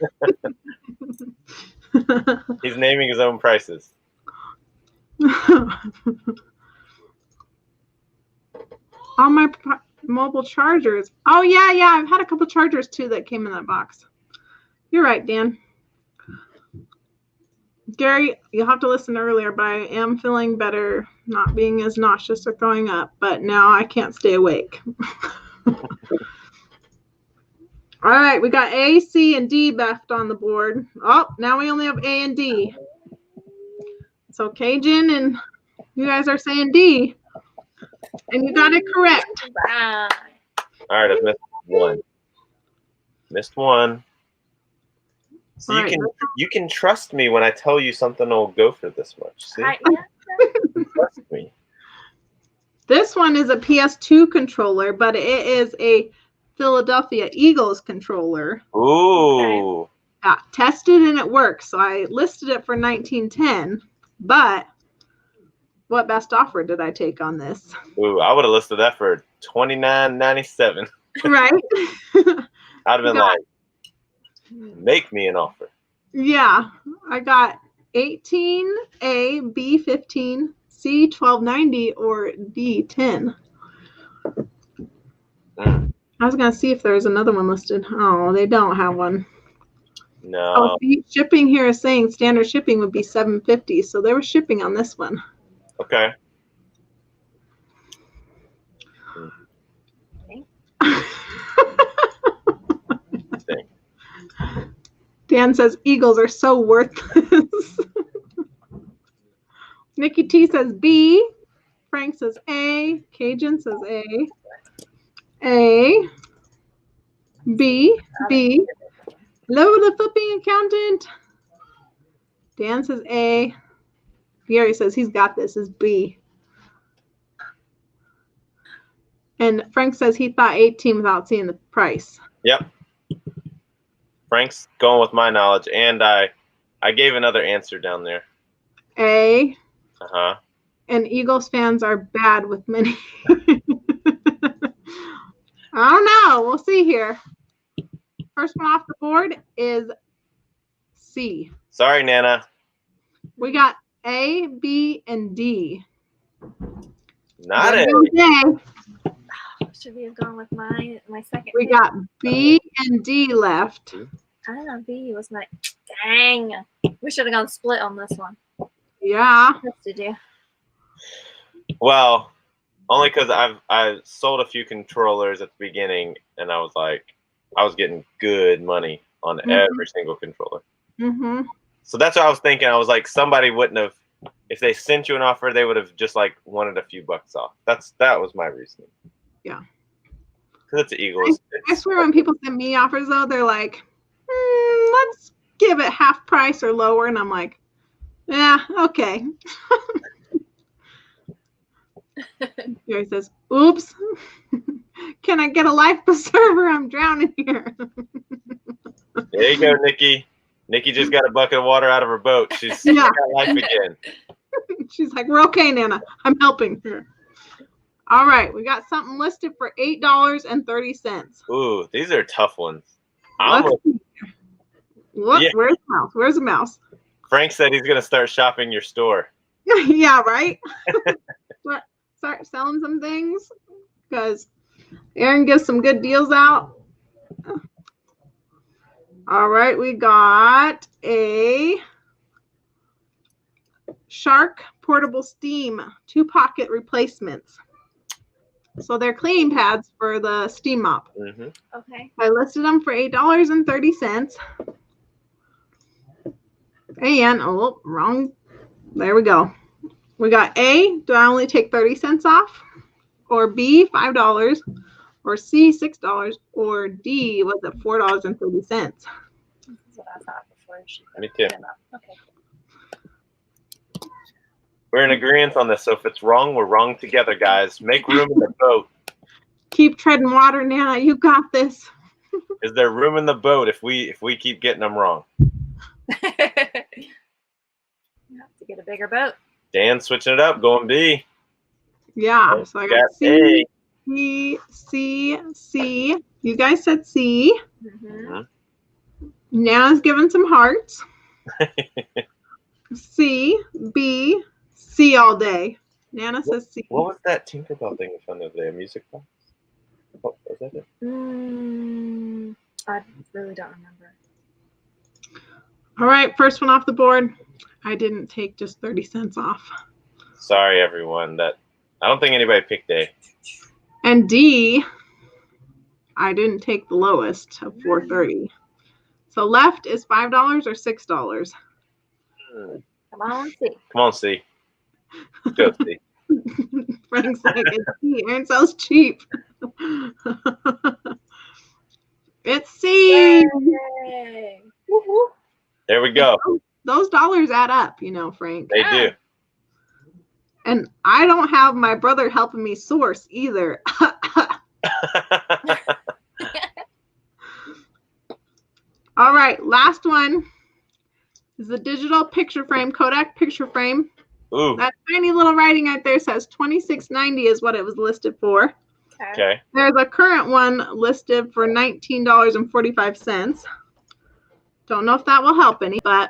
He's naming his own prices. All my mobile chargers. Oh yeah. I've had a couple chargers too that came in that box. You're right, Dan. Gary, you'll have to listen earlier, but I am feeling better, not being as nauseous or throwing up, but now I can't stay awake. All right, we got A, C, and D left on the board. Oh, now we only have A and D. So Cajun and you guys are saying D. And you got it correct. Right. All right, I've missed one. Missed one. So All you can trust me when I tell you something will go for this much. See? Yeah. Trust me. This one is a PS2 controller, but it is a Philadelphia Eagles controller. Ooh. Okay. Tested and it works. So I listed it for $19.10, but what best offer did I take on this? Ooh, I would have listed that for $29.97. Right? I'd have been like, make me an offer. Yeah, I got 18, A, B 15, C 12.90, or D 10. I was gonna see if there's another one listed. Oh, they don't have one. No. Oh, shipping here is saying standard shipping would be $7.50, so they were shipping on this one. Okay. Dan says Eagles are so worthless. Nikki T says B. Frank says A. Cajun says A. A. B. B. Hello, the flipping accountant. Dan says A. Gary says he's got this is B. And Frank says he thought 18 without seeing the price. Yep. Frank's going with my knowledge, and I gave another answer down there. A. Uh-huh. And Eagles fans are bad with money. I don't know. We'll see here. First one off the board is C. Sorry, Nana. We got A, B, and D. Not A. Should we have gone with my second? We got B and D left. I don't know. B was like, dang. We should have gone split on this one. Yeah. What to do? Well, only because I sold a few controllers at the beginning, and I was like, I was getting good money on every single controller. Mm-hmm. So that's what I was thinking. I was like, somebody wouldn't have, if they sent you an offer, they would have just like wanted a few bucks off. That was my reasoning. Yeah. Because it's the Eagles. I swear when people send me offers though, they're like, let's give it half price or lower, and I'm like, yeah, okay. Gary says, oops. Can I get a life preserver? I'm drowning here. There you go, Nikki. Nikki just got a bucket of water out of her boat. She's got life again. She's like, we're okay, Nana. I'm helping her. All right, we got something listed for $8.30. Ooh, these are tough ones. Look, yeah. Where's the mouse? Where's the mouse? Frank said he's going to start shopping your store. Yeah, right? Start selling some things because Aaron gives some good deals out. All right, we got a Shark portable steam 2-pocket replacements. So they're cleaning pads for the steam mop. Mm-hmm. Okay. I listed them for $8.30. And, oh, wrong. There we go. We got A, do I only take 30 cents off? Or B, $5? Or C, $6? Or D, was it $4.30? This is what I thought before she Me too. came up. Okay. We're in agreement on this, so if it's wrong, we're wrong together, guys. Make room in the boat. Keep treading water, Nana. You got this. Is there room in the boat if we keep getting them wrong? You have to get a bigger boat. Dan switching it up, going B. Yeah, so I got C, B, C, C. You guys said C. Mm-hmm. Nana's giving some hearts. C, B, C all day. Nana says C. What was that Tinkerbell thing we found the other day? A music box? What was that it? I really don't remember. All right, first one off the board. I didn't take just 30 cents off. Sorry, everyone. I don't think anybody picked A. And D, I didn't take the lowest of $4.30. So left is $5 or $6. Come on, C. Come on, C. Let's go, C. Frank's like, it's C. Aaron sells cheap. It's C. Yay. Woo-hoo. There we go. Those dollars add up, Frank. They do. And I don't have my brother helping me source either. All right, last one is the digital picture frame, Kodak picture frame. Ooh. That tiny little writing right there says $26.90 is what it was listed for. Okay. There's a current one listed for $19.45. Don't know if that will help any, but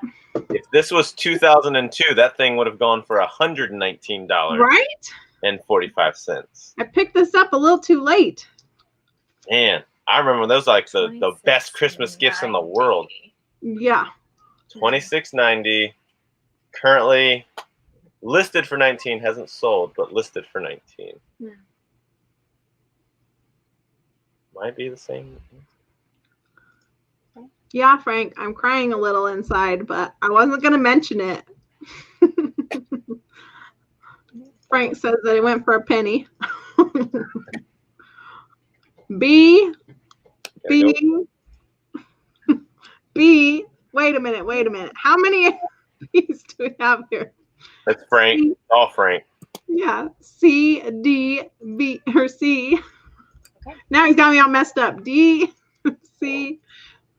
if this was 2002, that thing would have gone for $119. Right? And 45 cents. I picked this up a little too late. Man, I remember those like the best Christmas gifts in the world. Yeah. $26.90. Currently listed for 19, hasn't sold, but listed for 19. Yeah. Might be the same. Yeah, Frank, I'm crying a little inside, but I wasn't going to mention it. Frank says that it went for a penny. B. Wait a minute. How many B's do we have here? That's Frank. C. All Frank. Yeah. C, D, B, or C. Okay. Now he's got me all messed up. D, C,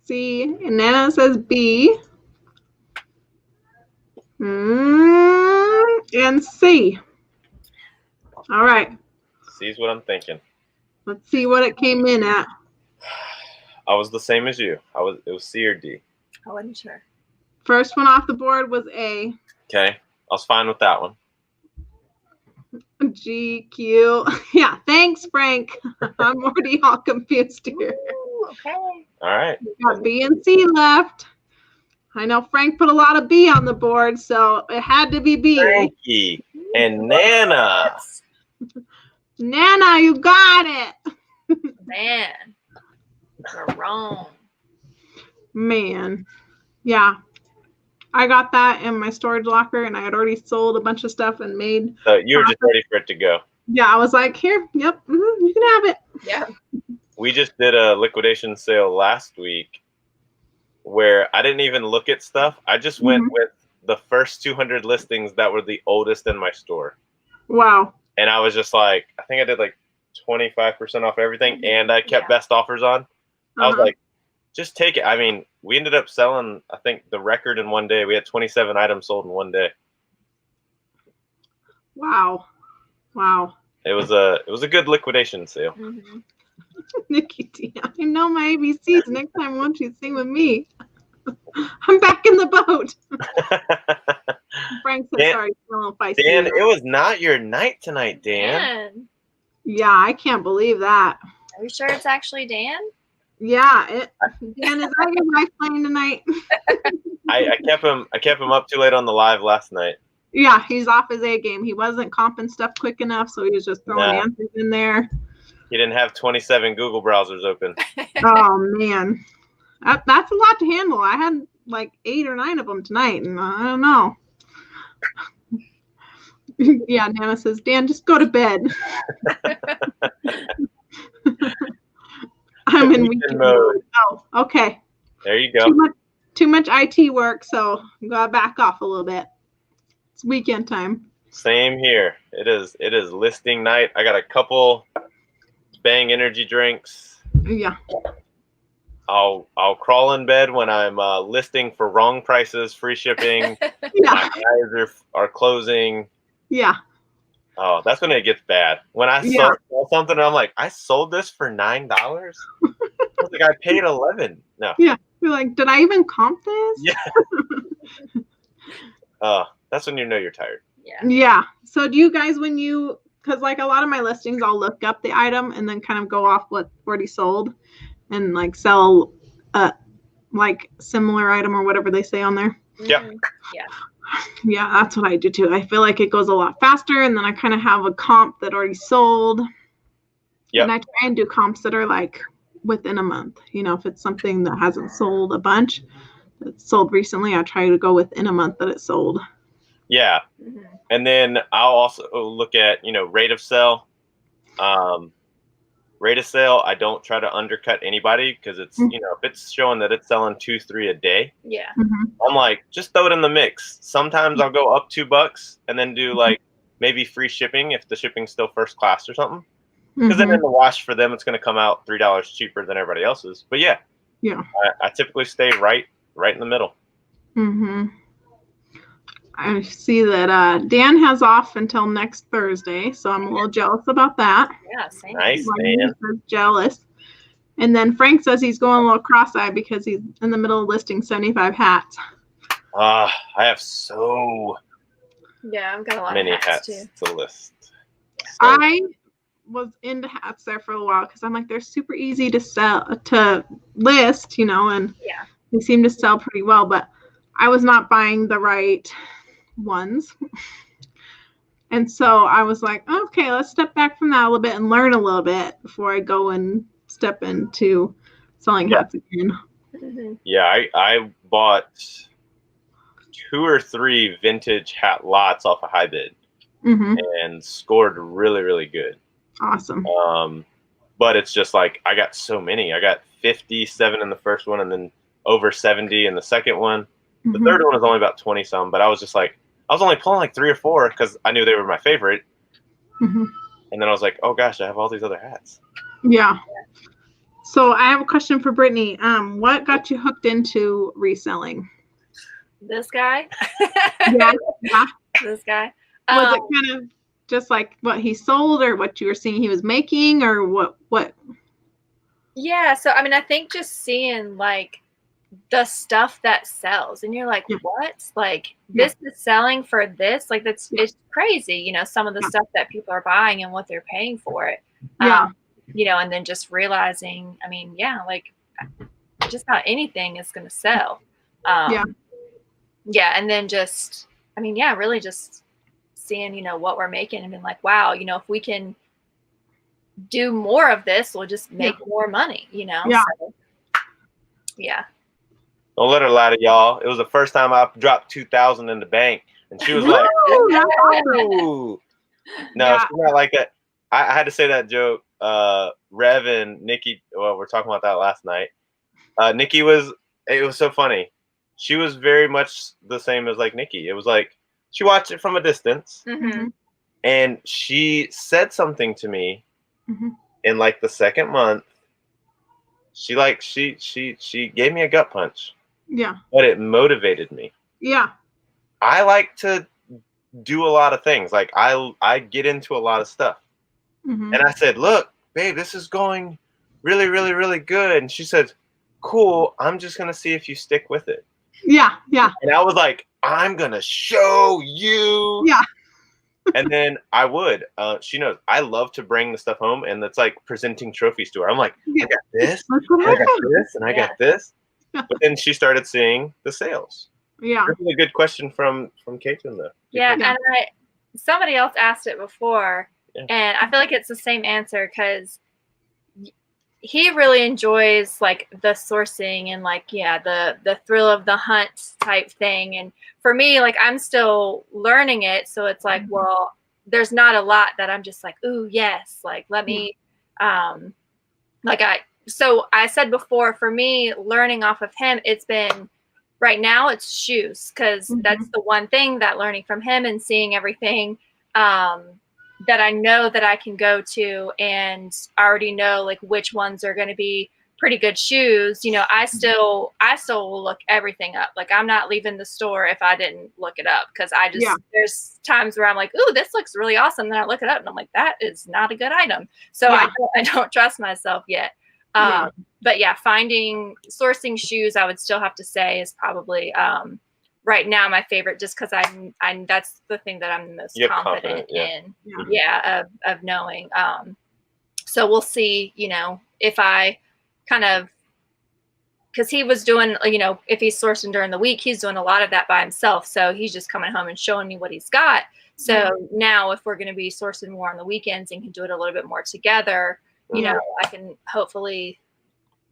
C, and Nana says B. And C. All right. C's what I'm thinking. Let's see what it came in at. I was the same as you. It was C or D. I wasn't sure. First one off the board was A. Okay. I was fine with that one. G, Q. Yeah, thanks, Frank. I'm already all confused here. Ooh, okay. All right. We got B and C left. I know Frank put a lot of B on the board, so it had to be B. Frankie and Nana. Nana, you got it. Man, you're wrong. Man. Yeah. I got that in my storage locker, and I had already sold a bunch of stuff and made. So you were just ready for it to go. Yeah, I was like, here, yep, you can have it. Yeah. We just did a liquidation sale last week where I didn't even look at stuff. I just went with the first 200 listings that were the oldest in my store. Wow. And I was just like, I think I did like 25% off everything, and I kept best offers on. I was like, just take it. I mean, we ended up selling, I think, the record in one day. We had 27 items sold in one day. Wow. It was a good liquidation sale. Mm-hmm. Nikki D, I know my ABCs. Next time, won't you sing with me? I'm back in the boat. Frank said, sorry, if I Dan, it was not your night tonight, Dan. Yeah, I can't believe that. Are you sure it's actually Dan? Yeah, Dan, is that your wife playing tonight? I kept him up too late on the live last night. Yeah, he's off his A game. He wasn't comping stuff quick enough, so he was just throwing answers in there. He didn't have 27 Google browsers open. Oh man, that's a lot to handle. I had like 8 or 9 of them tonight, and I don't know. Yeah, Nana says, Dan, just go to bed. I'm in weekend mode. Oh, okay. There you go. Too much IT work, so I'm gonna back off a little bit. It's weekend time. Same here. It is listing night. I got a couple Bang energy drinks. Yeah. I'll crawl in bed when I'm listing for wrong prices, free shipping. Yeah. My eyes are closing. Yeah. Oh, that's when it gets bad. When I sell something, I'm like, I sold this for $9. I was like, I paid $11. No. Yeah. You're like, did I even comp this? Yeah. That's when you know you're tired. Yeah. Yeah. So do you guys, because like a lot of my listings, I'll look up the item and then kind of go off what already sold and like sell like similar item or whatever they say on there. Yeah. Yeah. Yeah, that's what I do too. I feel like it goes a lot faster, and then I kind of have a comp that already sold. Yeah. And I try and do comps that are like within a month. You know, if it's something that hasn't sold a bunch, that's sold recently, I try to go within a month that it sold. Yeah. Mm-hmm. And then I'll also look at, rate of sale. Rate of sale, I don't try to undercut anybody because it's, if it's showing that it's selling 2-3 a day. Yeah. Mm-hmm. I'm like, just throw it in the mix. Sometimes I'll go up $2 and then do like maybe free shipping if the shipping's still first class or something. Because then in the wash for them, it's going to come out $3 cheaper than everybody else's. But yeah. I typically stay right in the middle. Mm-hmm. I see that Dan has off until next Thursday, so I'm a little jealous about that. Yeah, same. Nice, man. Jealous. And then Frank says he's going a little cross-eyed because he's in the middle of listing 75 hats. I have so I've got a lot many of hats too. To list. So. I was into hats there for a while because I'm like, they're super easy to list, and they seem to sell pretty well, but I was not buying the right ones. And so I was like, okay, let's step back from that a little bit and learn a little bit before I go and step into selling hats again. Mm-hmm. Yeah, I bought 2 or 3 vintage hat lots off a high bid and scored really, really good. Awesome. But it's just like I got so many. I got 57 in the first one and then over 70 in the second one. The third one was only about 20 some, but I was just like, I was only pulling like 3 or 4 because I knew they were my favorite. Mm-hmm. And then I was like, oh gosh, I have all these other hats. Yeah. So I have a question for Brittany. What got you hooked into reselling? This guy. Yeah. This guy. Was it kind of just like what he sold or what you were seeing he was making or what? Yeah. So, I mean, I think just seeing like the stuff that sells and you're like, what? Like this is selling for this? Like it's crazy, some of the stuff that people are buying and what they're paying for it. And then just realizing, I mean, like just about anything is going to sell. And then just, I mean, really just seeing, what we're making and being like, wow, if we can do more of this, we'll just make more money, So, Don't let her lie to y'all. It was the first time I dropped $2,000 in the bank, and she was like, "Ooh." No, she's not like that. I had to say that joke. Rev and Nikki. Well, we're talking about that last night. Nikki was. It was so funny. She was very much the same as like Nikki. It was like she watched it from a distance, and she said something to me in like the second month. She gave me a gut punch. Yeah. But it motivated me. Yeah. I like to do a lot of things. Like I get into a lot of stuff. And I said, look, babe, this is going really, really, really good. And she said, cool. I'm just going to see if you stick with it. Yeah. Yeah. And I was like, I'm going to show you. Yeah. And then I would. She knows I love to bring the stuff home, and it's like presenting trophies to her. I'm like, I got this, I got this, and I got this. But then she started seeing the sales. Yeah. This is a good question from Caitlin, though. Yeah, and somebody else asked it before, and I feel like it's the same answer because he really enjoys like the sourcing and like the thrill of the hunt type thing. And for me, like I'm still learning it, so it's like, well, there's not a lot that I'm just like, ooh, yes, like let me so I said before, for me, learning off of him, it's been right now it's shoes, because that's the one thing that learning from him and seeing everything that I know that I can go to, and I already know like which ones are going to be pretty good shoes. You know, I still will look everything up. Like I'm not leaving the store if I didn't look it up, because I just there's times where I'm like, ooh, this looks really awesome. Then I look it up and I'm like, that is not a good item. So I don't trust myself yet. But yeah, sourcing shoes, I would still have to say is probably right now my favorite, just because I'm that's the thing that I'm the most confident in. Of knowing. So we'll see, you know, if I kind of, because he was doing, you know, if he's sourcing during the week, he's doing a lot of that by himself. So he's just coming home and showing me what he's got. So now if we're going to be sourcing more on the weekends and can do it a little bit more together, you know, I can hopefully,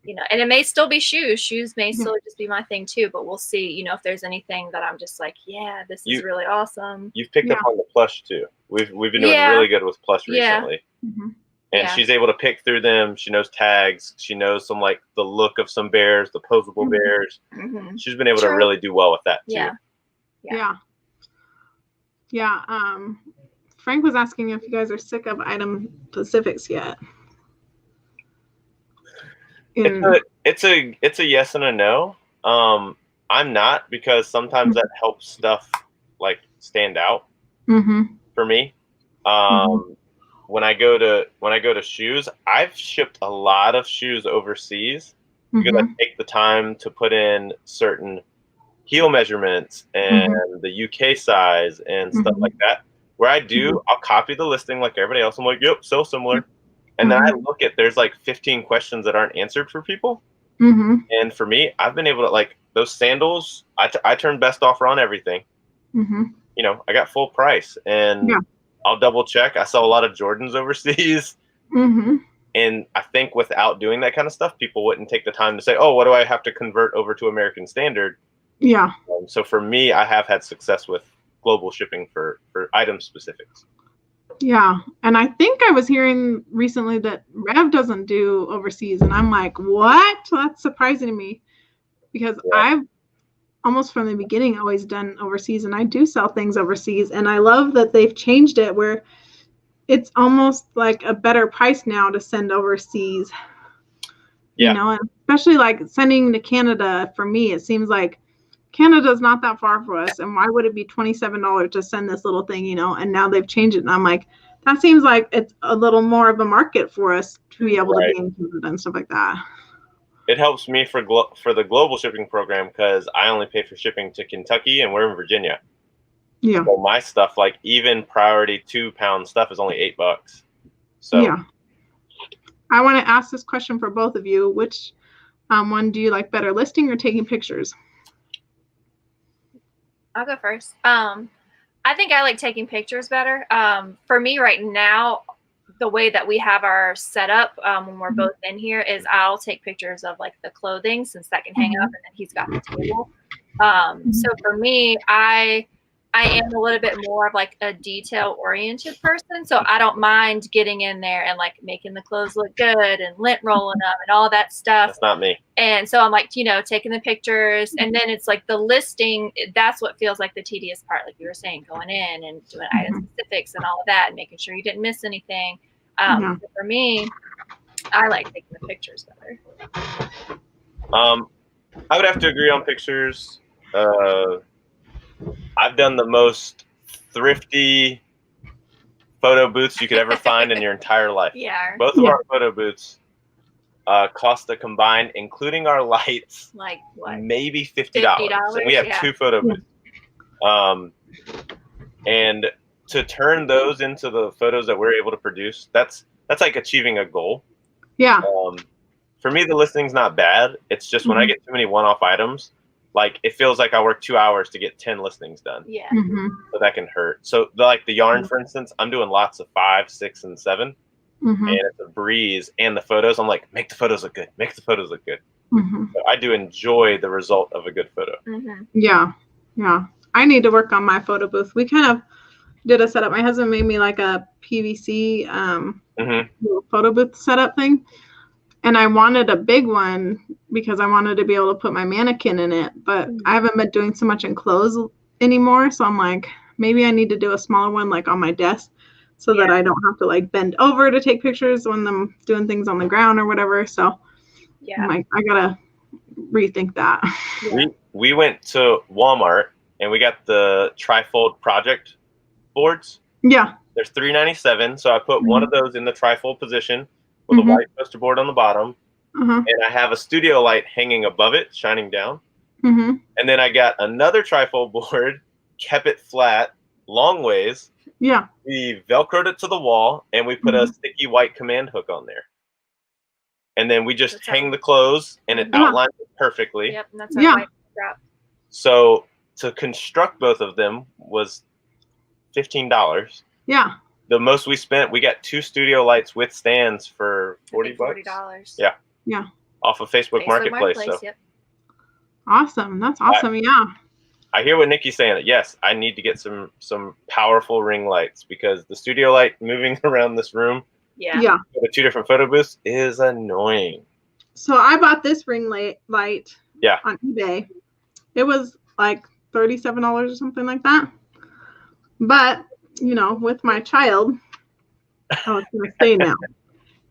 you know, and it may still be shoes. Shoes may still just be my thing too, but we'll see, you know, if there's anything that I'm just like, this is really awesome. You've picked up on the plush too. We've been doing really good with plush recently. And she's able to pick through them. She knows tags. She knows some like the look of some bears, the posable bears. She's been able to really do well with that too. Frank was asking if you guys are sick of item specifics yet. It's a yes and a no. I'm not, because sometimes that helps stuff like stand out for me. When I go to shoes, I've shipped a lot of shoes overseas because I take the time to put in certain heel measurements and the UK size and stuff like that. Where I'll copy the listing like everybody else. I'm like, yep, so similar. And then I look at, there's like 15 questions that aren't answered for people. And for me, I've been able to, like those sandals, I turn best offer on everything. You know, I got full price, and I'll double check. I sell a lot of Jordans overseas. And I think without doing that kind of stuff, people wouldn't take the time to say, oh, what do I have to convert over to American Standard? So for me, I have had success with global shipping for item specifics. And I think I was hearing recently that Rev doesn't do overseas, and I'm like, what? That's surprising to me, because I've almost from the beginning always done overseas, and I do sell things overseas, and I love that they've changed it where it's almost like a better price now to send overseas. You know, and especially like sending to Canada, for me, it seems like Canada's not that far for us, and why would it be $27 to send this little thing, you know? And now they've changed it, and I'm like, that seems like it's a little more of a market for us to be able to be in Canada and stuff like that. It helps me for the global shipping program, because I only pay for shipping to Kentucky, and we're in Virginia. So my stuff, like even priority 2-pound stuff, is only $8. So I want to ask this question for both of you. Which one do you like better, listing or taking pictures? I'll go first. I think I like taking pictures better. For me right now, the way that we have our setup when we're both in here is I'll take pictures of like the clothing, since that can hang up, and then he's got the table. So for me, I am a little bit more of like a detail oriented person. So I don't mind getting in there and like making the clothes look good and lint rolling them and all that stuff. That's not me. And so I'm like, you know, taking the pictures, and then it's like the listing. That's what feels like the tedious part. Like you were saying, going in and doing item specifics and all of that and making sure you didn't miss anything. So for me, I like taking the pictures better. I would have to agree on pictures. I've done the most thrifty photo booths you could ever find in your entire life. Both of our photo booths cost a combined, including our lights, like what? Maybe $50. And we have 2 photo booths. And to turn those into the photos that we're able to produce, that's like achieving a goal. Yeah. For me, the listing's not bad. It's just when I get too many one-off items, like it feels like I work 2 hours to get 10 listings done. Yeah. So that can hurt. So the yarn, for instance, I'm doing lots of 5, 6, and 7, and it's a breeze. And the photos, I'm like, make the photos look good. Make the photos look good. So I do enjoy the result of a good photo. Yeah. Yeah. I need to work on my photo booth. We kind of did a setup. My husband made me like a PVC little photo booth setup thing. And I wanted a big one because I wanted to be able to put my mannequin in it. But I haven't been doing so much in clothes anymore. So I'm like, maybe I need to do a smaller one like on my desk so that I don't have to like bend over to take pictures when I'm doing things on the ground or whatever. So I'm like, I gotta rethink that. We went to Walmart and we got the trifold project boards. Yeah. There's $3.97. So I put one of those in the trifold position with a white poster board on the bottom. And I have a studio light hanging above it, shining down. And then I got another trifold board, kept it flat, long ways. Yeah. We Velcroed it to the wall, and we put a sticky white command hook on there. And then we just hang the clothes, and it outlines it perfectly. Yep, and that's our white wrap. So to construct both of them was $15. Yeah. The most we spent, we got 2 studio lights with stands for $40. $40. Yeah. Yeah. Off of Facebook Marketplace. So. Yep. Awesome. That's awesome. Yeah. I hear what Nikki's saying. Yes, I need to get some powerful ring lights because the studio light moving around this room with 2 different photo booths is annoying. So I bought this ring light on eBay. It was like $37 or something like that. But, you know, with my child, it's going to stay now.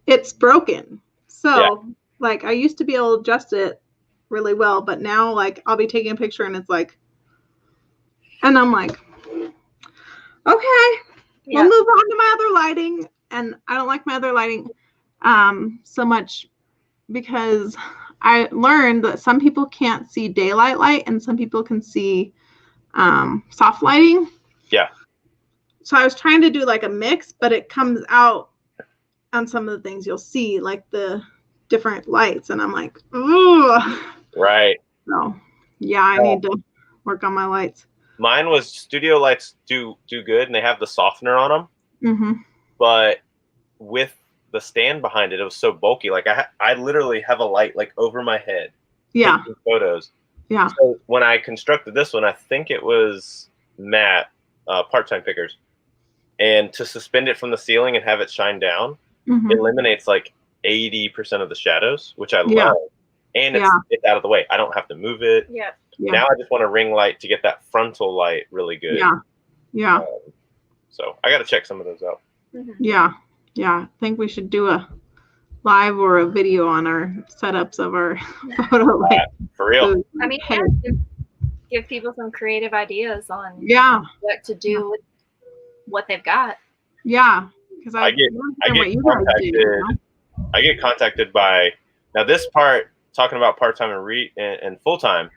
It's broken. So, like, I used to be able to adjust it really well, but now, like, I'll be taking a picture and it's like, and I'm like, okay, we'll move on to my other lighting. And I don't like my other lighting so much because I learned that some people can't see daylight light and some people can see soft lighting. Yeah. So I was trying to do like a mix, but it comes out on some of the things you'll see, like the different lights. And I'm like, ooh. Right. So, yeah, I need to work on my lights. Mine was studio lights do good, and they have the softener on them. But with the stand behind it, it was so bulky. Like I literally have a light like over my head. Yeah. Taking photos. Yeah. So when I constructed this one, I think it was Matt, Part-Time Pickers, and to suspend it from the ceiling and have it shine down eliminates like 80% of the shadows, which I love. And it's out of the way. I don't have to move it. Yeah. Now I just want a ring light to get that frontal light really good. Yeah. So I got to check some of those out. Yeah. I think we should do a live or a video on our setups of our photo light. For real. I mean, give people some creative ideas on what to do with what they've got. Yeah. Because I get contacted by, now this part, talking about part-time and full-time,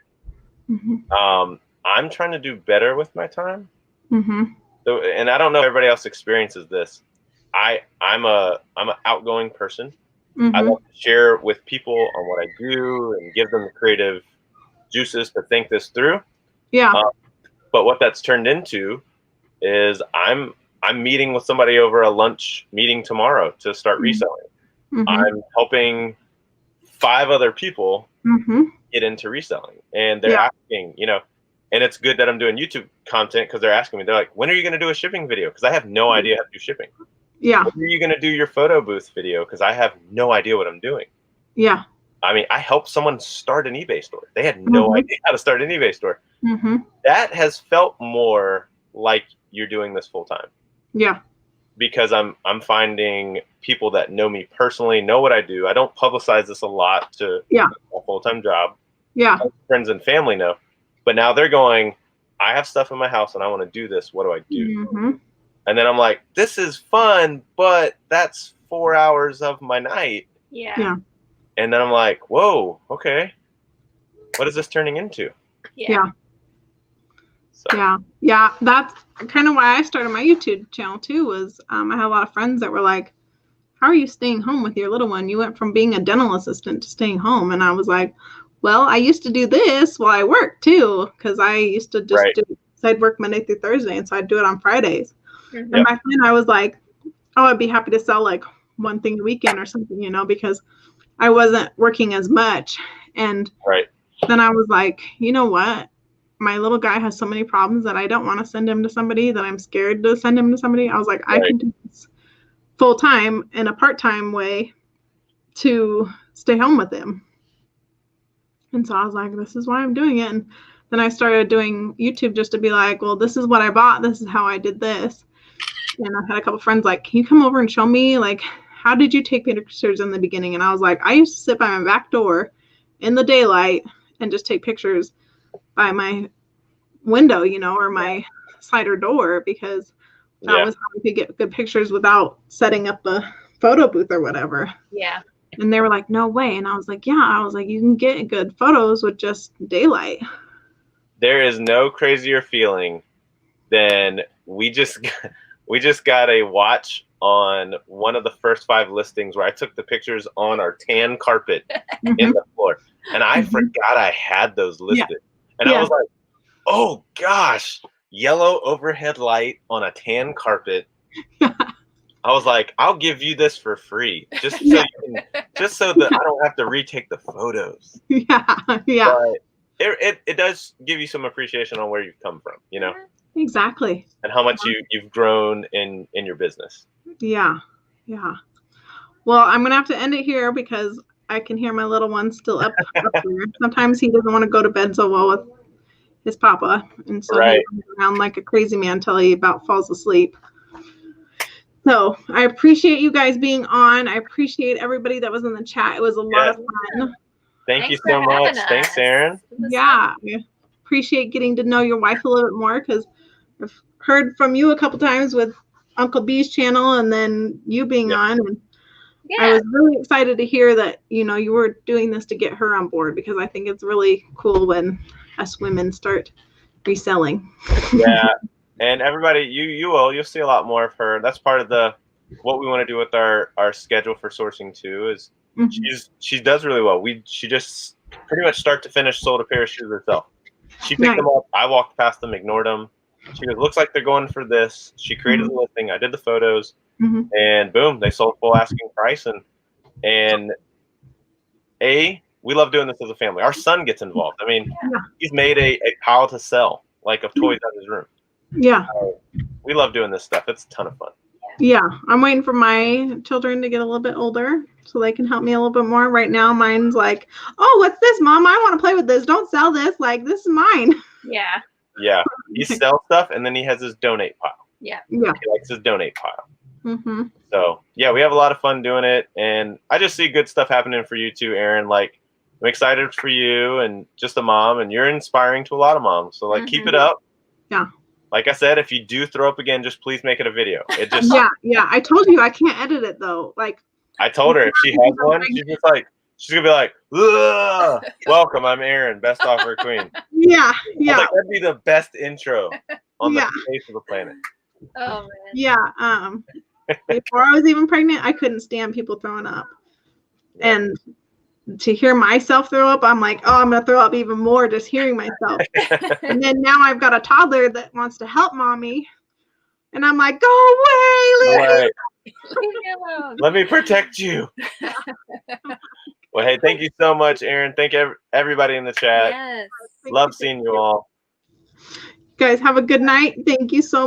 I'm trying to do better with my time. So, and I don't know if everybody else experiences this. I'm an outgoing person. I love to share with people on what I do and give them the creative juices to think this through. Yeah. But what that's turned into is I'm meeting with somebody over a lunch meeting tomorrow to start reselling. I'm helping 5 other people get into reselling, and they're asking, and it's good that I'm doing YouTube content because they're asking me, they're like, when are you going to do a shipping video? Because I have no idea how to do shipping. Yeah. When are you going to do your photo booth video? Because I have no idea what I'm doing. Yeah. I mean, I helped someone start an eBay store. They had no idea how to start an eBay store. That has felt more like you're doing this full time. Yeah. Because I'm finding people that know me personally, know what I do. I don't publicize this a lot to a full-time job. Yeah. My friends and family know. But now they're going, I have stuff in my house and I want to do this. What do I do? And then I'm like, this is fun, but that's 4 hours of my night. Yeah. And then I'm like, whoa, okay. What is this turning into? Yeah. So. Yeah. That's kind of why I started my YouTube channel too. Was I had a lot of friends that were like, "How are you staying home with your little one? You went from being a dental assistant to staying home." And I was like, "Well, I used to do this while I worked too, because I used to just do side work Monday through Thursday, and so I'd do it on Fridays." And back then I was like, "Oh, I'd be happy to sell like one thing a weekend or something, because I wasn't working as much." And then I was like, you know what? My little guy has so many problems that I don't want to send him to somebody, that I'm scared to send him to somebody. I was like, I can do this full time in a part-time way to stay home with him. And so I was like, this is why I'm doing it. And then I started doing YouTube just to be like, well, this is what I bought. This is how I did this. And I had a couple friends like, can you come over and show me, like, how did you take pictures in the beginning? And I was like, I used to sit by my back door in the daylight and just take pictures by my window, or my slider door, because that was how we could get good pictures without setting up a photo booth or whatever. Yeah. And they were like, no way. And I was like, yeah. I was like, you can get good photos with just daylight. There is no crazier feeling than we just got a watch on one of the first 5 listings where I took the pictures on our tan carpet in the floor. And I forgot I had those listed. And I was like, oh gosh, yellow overhead light on a tan carpet. I was like, I'll give you this for free, just so that I don't have to retake the photos. But it does give you some appreciation on where you've come from, Exactly. And how much you've grown in your business. Yeah. Well, I'm gonna have to end it here because I can hear my little one still up there. Sometimes he doesn't want to go to bed so well with his papa, and so he runs around like a crazy man till he about falls asleep. So I appreciate you guys being on. I appreciate everybody that was in the chat. It was a lot of fun. Thanks you so much. Thanks, Erin. Yeah, I appreciate getting to know your wife a little bit more, because I've heard from you a couple times with Uncle B's channel, and then you being on. And I was really excited to hear that you were doing this to get her on board, because I think it's really cool when us women start reselling. Yeah, and everybody, you'll see a lot more of her. That's part of what we want to do with our schedule for sourcing too. Is she does really well. She just pretty much start to finish sold a pair of shoes herself. She picked them up. I walked past them, ignored them. She goes, looks like they're going for this. She created the listing. I did the photos, and boom, they sold full asking price. And we love doing this as a family. Our son gets involved. I mean, he's made a pile to sell, like, of toys out of his room. Yeah. We love doing this stuff. It's a ton of fun. Yeah. I'm waiting for my children to get a little bit older so they can help me a little bit more. Right now, mine's like, oh, what's this, Mom? I want to play with this. Don't sell this. Like, this is mine. Yeah. Yeah. He sells stuff, and then he has his donate pile. Yeah. He likes his donate pile. So, yeah, we have a lot of fun doing it. And I just see good stuff happening for you too, Erin. Like, I'm excited for you and just a mom, and you're inspiring to a lot of moms. So, like, keep it up. Yeah. Like I said, if you do throw up again, just please make it a video. It just yeah. I told you I can't edit it though. Like, I told her if she has one, she's gonna be like, ugh, welcome, I'm Erin, best offer queen. Yeah. Like, that'd be the best intro on the face of the planet. Oh man. Yeah. Before I was even pregnant, I couldn't stand people throwing up, and to hear myself throw up, I'm like, oh, I'm gonna throw up even more just hearing myself. And then now I've got a toddler that wants to help mommy, and I'm like, go away, leave me alone. Let me protect you. Well, hey, thank you so much, Erin. Thank everybody in the chat. Yes. Love seeing you all. Guys, have a good night. Thank you so much.